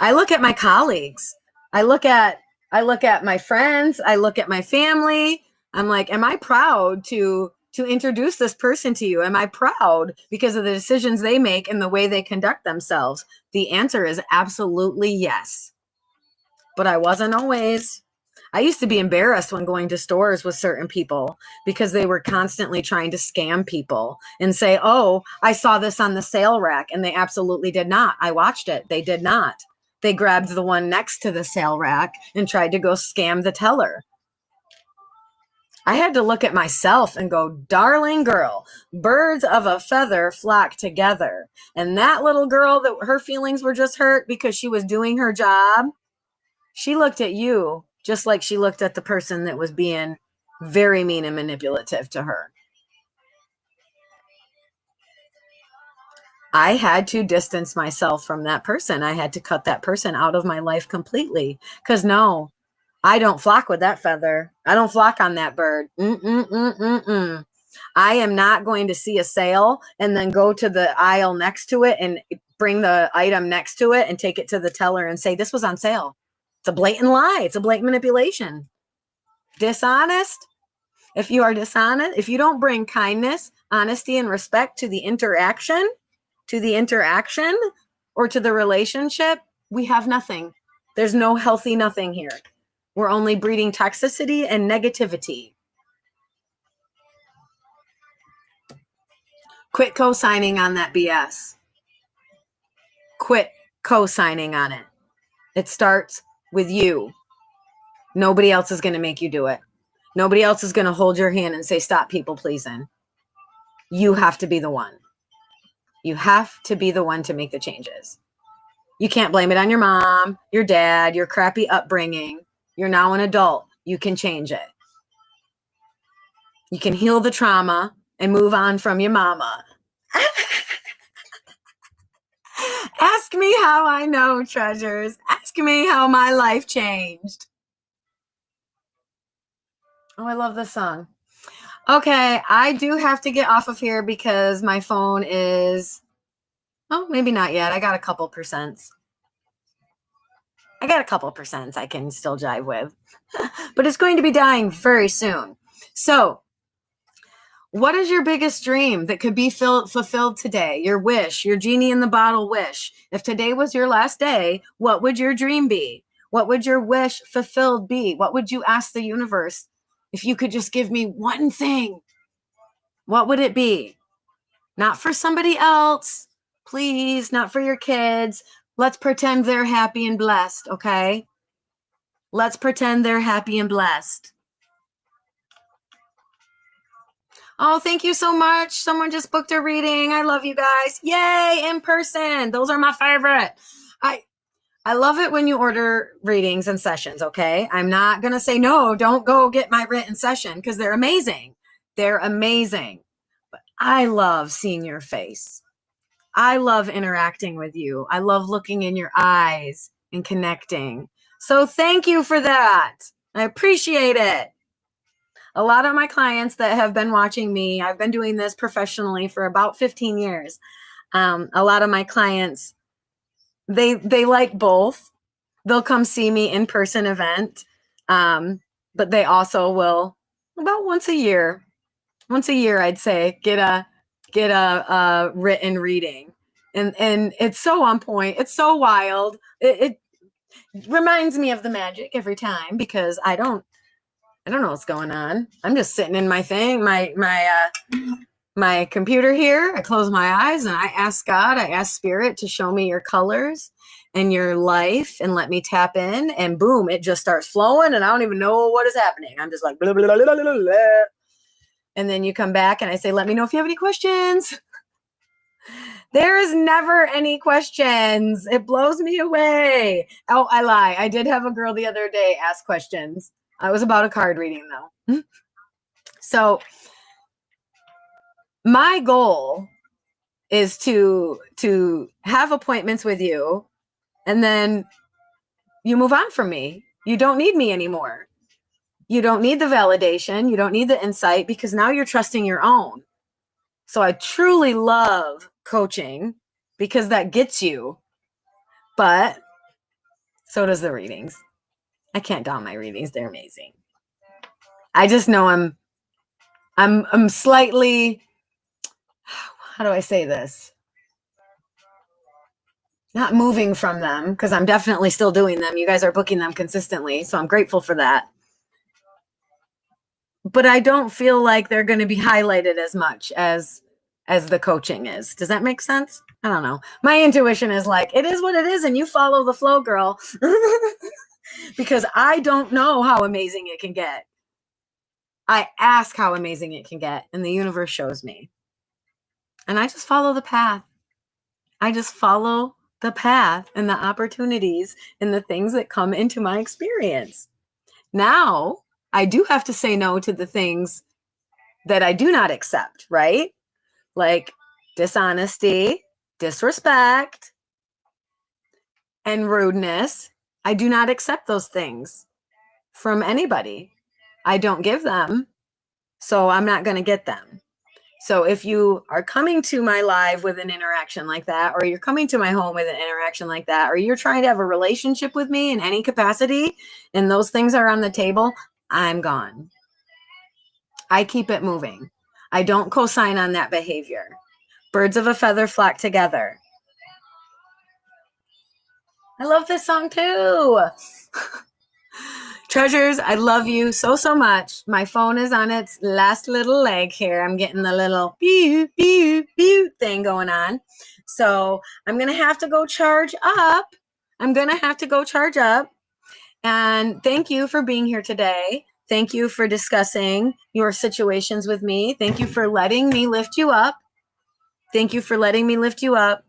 I look at my colleagues. I look at my friends. I look at my family. I'm like, am I proud to introduce this person to you? Am I proud because of the decisions they make and the way they conduct themselves? The answer is absolutely yes. But I wasn't always. I used to be embarrassed when going to stores with certain people because they were constantly trying to scam people and say, oh, I saw this on the sale rack. And they absolutely did not. I watched it. They did not. They grabbed the one next to the sale rack and tried to go scam the teller. I had to look at myself and go, darling girl, birds of a feather flock together. And that little girl that her feelings were just hurt because she was doing her job, she looked at you just like she looked at the person that was being very mean and manipulative to her. I had to distance myself from that person. I had to cut that person out of my life completely. Because no, I don't flock with that feather. I don't flock on that bird. I am not going to see a sale and then go to the aisle next to it and bring the item next to it and take it to the teller and say, this was on sale. It's a blatant lie. It's a blatant manipulation. Dishonest. If you are dishonest, if you don't bring kindness, honesty, and respect to the interaction, or to the relationship, we have nothing. There's no healthy nothing here. We're only breeding toxicity and negativity. Quit co-signing on that BS. Quit co-signing on it. It starts with you. Nobody else is going to make you do it. Nobody else is going to hold your hand and say, stop people pleasing. You have to be the one. You have to be the one to make the changes. You can't blame it on your mom, your dad, your crappy upbringing. You're now an adult. You can change it. You can heal the trauma and move on from your mama. Ask me how I know, treasures. Ask me how my life changed. Oh, I love this song. Okay, I do have to get off of here because my phone is, oh, maybe not yet. I got a couple percents. I can still jive with, but it's going to be dying very soon. So what is your biggest dream that could be fulfilled today? Your wish, your genie in the bottle wish. If today was your last day, what would your dream be? What would your wish fulfilled be? What would you ask the universe? If you could just give me one thing, what would it be? Not for somebody else, please, not for your kids. Let's pretend they're happy and blessed, okay? Let's pretend they're happy and blessed. Oh, thank you so much. Someone just booked a reading. I love you guys. Yay, in person. Those are my favorite. I love it when you order readings and sessions, okay? I'm not going to say, no, don't go get my written session because they're amazing. They're amazing. But I love seeing your face. I love interacting with you. I love looking in your eyes and connecting. So thank you for that. I appreciate it. A lot of my clients that have been watching me, I've been doing this professionally for about 15 years. A lot of my clients, they like both. They'll come see me in person event, but they also will about once a year, I'd say, get a written reading, and it's so on point. It's so wild. It reminds me of the magic every time because I don't know what's going on. I'm just sitting in my thing, my computer here. I close my eyes and I ask God, I ask Spirit to show me your colors and your life and let me tap in, and boom, it just starts flowing and I don't even know what is happening. I'm just like, blah, blah, blah, blah, blah, blah. And then you come back and I say, let me know if you have any questions. There is never any questions. It blows me away. Oh, I lie. I did have a girl the other day ask questions. I was about a card reading though. So my goal is to have appointments with you and then you move on from me. You don't need me anymore. You don't need the validation. You don't need the insight because now you're trusting your own. So I truly love coaching because that gets you, but so does the readings. I can't down my readings. They're amazing. I just know I'm slightly, how do I say this? Not moving from them because I'm definitely still doing them. You guys are booking them consistently, so I'm grateful for that. But I don't feel like they're going to be highlighted as much as the coaching is. Does that make sense? I don't know. My intuition is like, it is what it is, and you follow the flow, girl. Because I don't know how amazing it can get. I ask how amazing it can get, and the universe shows me. And I just follow the path. I just follow the path and the opportunities and the things that come into my experience. Now, I do have to say no to the things that I do not accept, right? Like dishonesty, disrespect, and rudeness. I do not accept those things from anybody. I don't give them, so I'm not going to get them. So if you are coming to my live with an interaction like that, or you're coming to my home with an interaction like that, or you're trying to have a relationship with me in any capacity, and those things are on the table, I'm gone. I keep it moving. I don't co-sign on that behavior. Birds of a feather flock together. I love this song too. Treasures, I love you so, so much. My phone is on its last little leg here. I'm getting the little beep, beep, beep thing going on. So I'm going to have to go charge up. And thank you for being here today. Thank you for discussing your situations with me. Thank you for letting me lift you up. Thank you for letting me lift you up.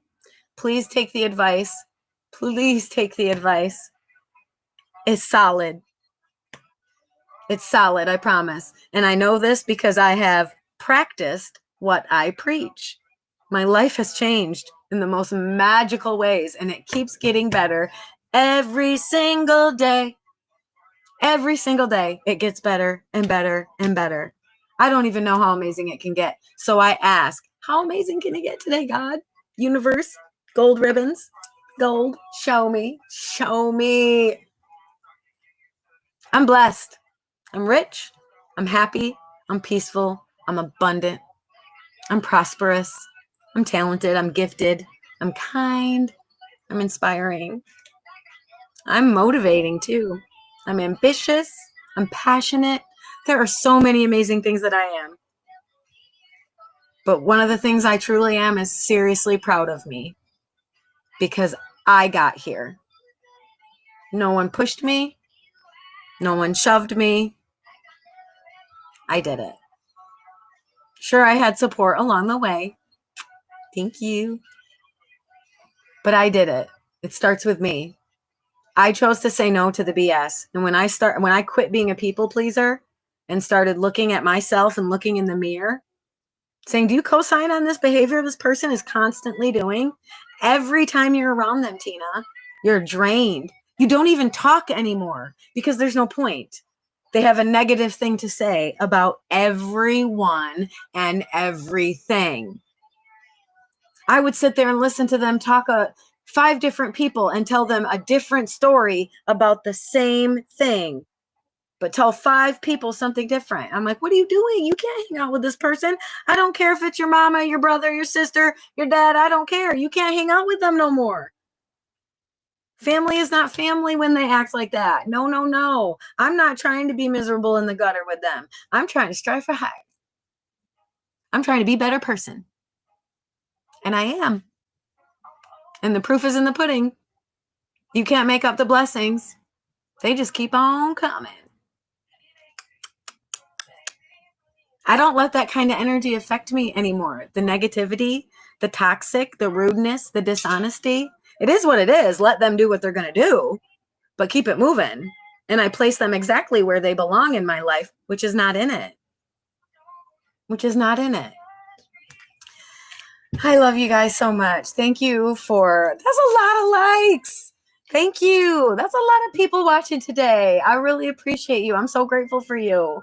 Please take the advice. Please take the advice. It's solid. It's solid, I promise. And I know this because I have practiced what I preach. My life has changed in the most magical ways, and it keeps getting better every single day. Every single day, it gets better and better and better. I don't even know how amazing it can get. So I ask, how amazing can it get today, God? Universe, gold ribbons, gold, show me, show me. I'm blessed. I'm rich. I'm happy. I'm peaceful. I'm abundant. I'm prosperous. I'm talented. I'm gifted. I'm kind. I'm inspiring. I'm motivating too. I'm ambitious. I'm passionate. There are so many amazing things that I am. But one of the things I truly am is seriously proud of me because I got here. No one pushed me. No one shoved me. I did it. Sure, I had support along the way. Thank you. But I did it. It starts with me. I chose to say no to the BS. And when I quit being a people pleaser and started looking at myself and looking in the mirror, saying, do you co-sign on this behavior this person is constantly doing? Every time you're around them, Tina, you're drained. You don't even talk anymore because there's no point. They have a negative thing to say about everyone and everything. I would sit there and listen to them talk 5 different people and tell them a different story about the same thing, but tell 5 people something different. I'm like, what are you doing? You can't hang out with this person. I don't care if it's your mama, your brother, your sister, your dad. I don't care. You can't hang out with them no more. Family is not family when they act like that. No, no, no. I'm not trying to be miserable in the gutter with them. I'm trying to strive for higher. I'm trying to be a better person. And I am. And the proof is in the pudding. You can't make up the blessings. They just keep on coming. I don't let that kind of energy affect me anymore. The negativity, the toxic, the rudeness, the dishonesty. It is what it is. Let them do what they're going to do, but keep it moving. And I place them exactly where they belong in my life, which is not in it. Which is not in it. I love you guys so much. Thank you that's a lot of likes. Thank you. That's a lot of people watching today. I really appreciate you. I'm so grateful for you.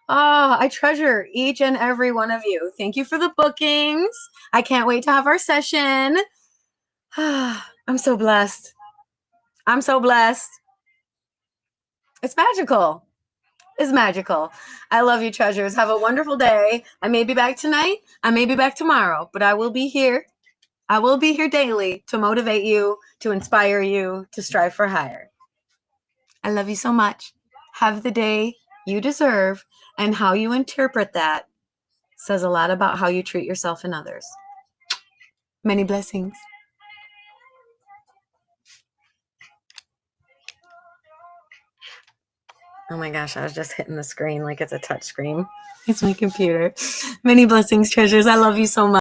Oh, I treasure each and every one of you. Thank you for the bookings. I can't wait to have our session. I'm so blessed. I'm so blessed. It's magical. It's magical. I love you, treasures. Have a wonderful day. I may be back tonight. I may be back tomorrow, but I will be here. I will be here daily to motivate you, to inspire you, to strive for higher. I love you so much. Have the day you deserve, and how you interpret that says a lot about how you treat yourself and others. Many blessings. Oh my gosh, I was just hitting the screen like it's a touch screen. It's my computer. Many blessings, treasures. I love you so much.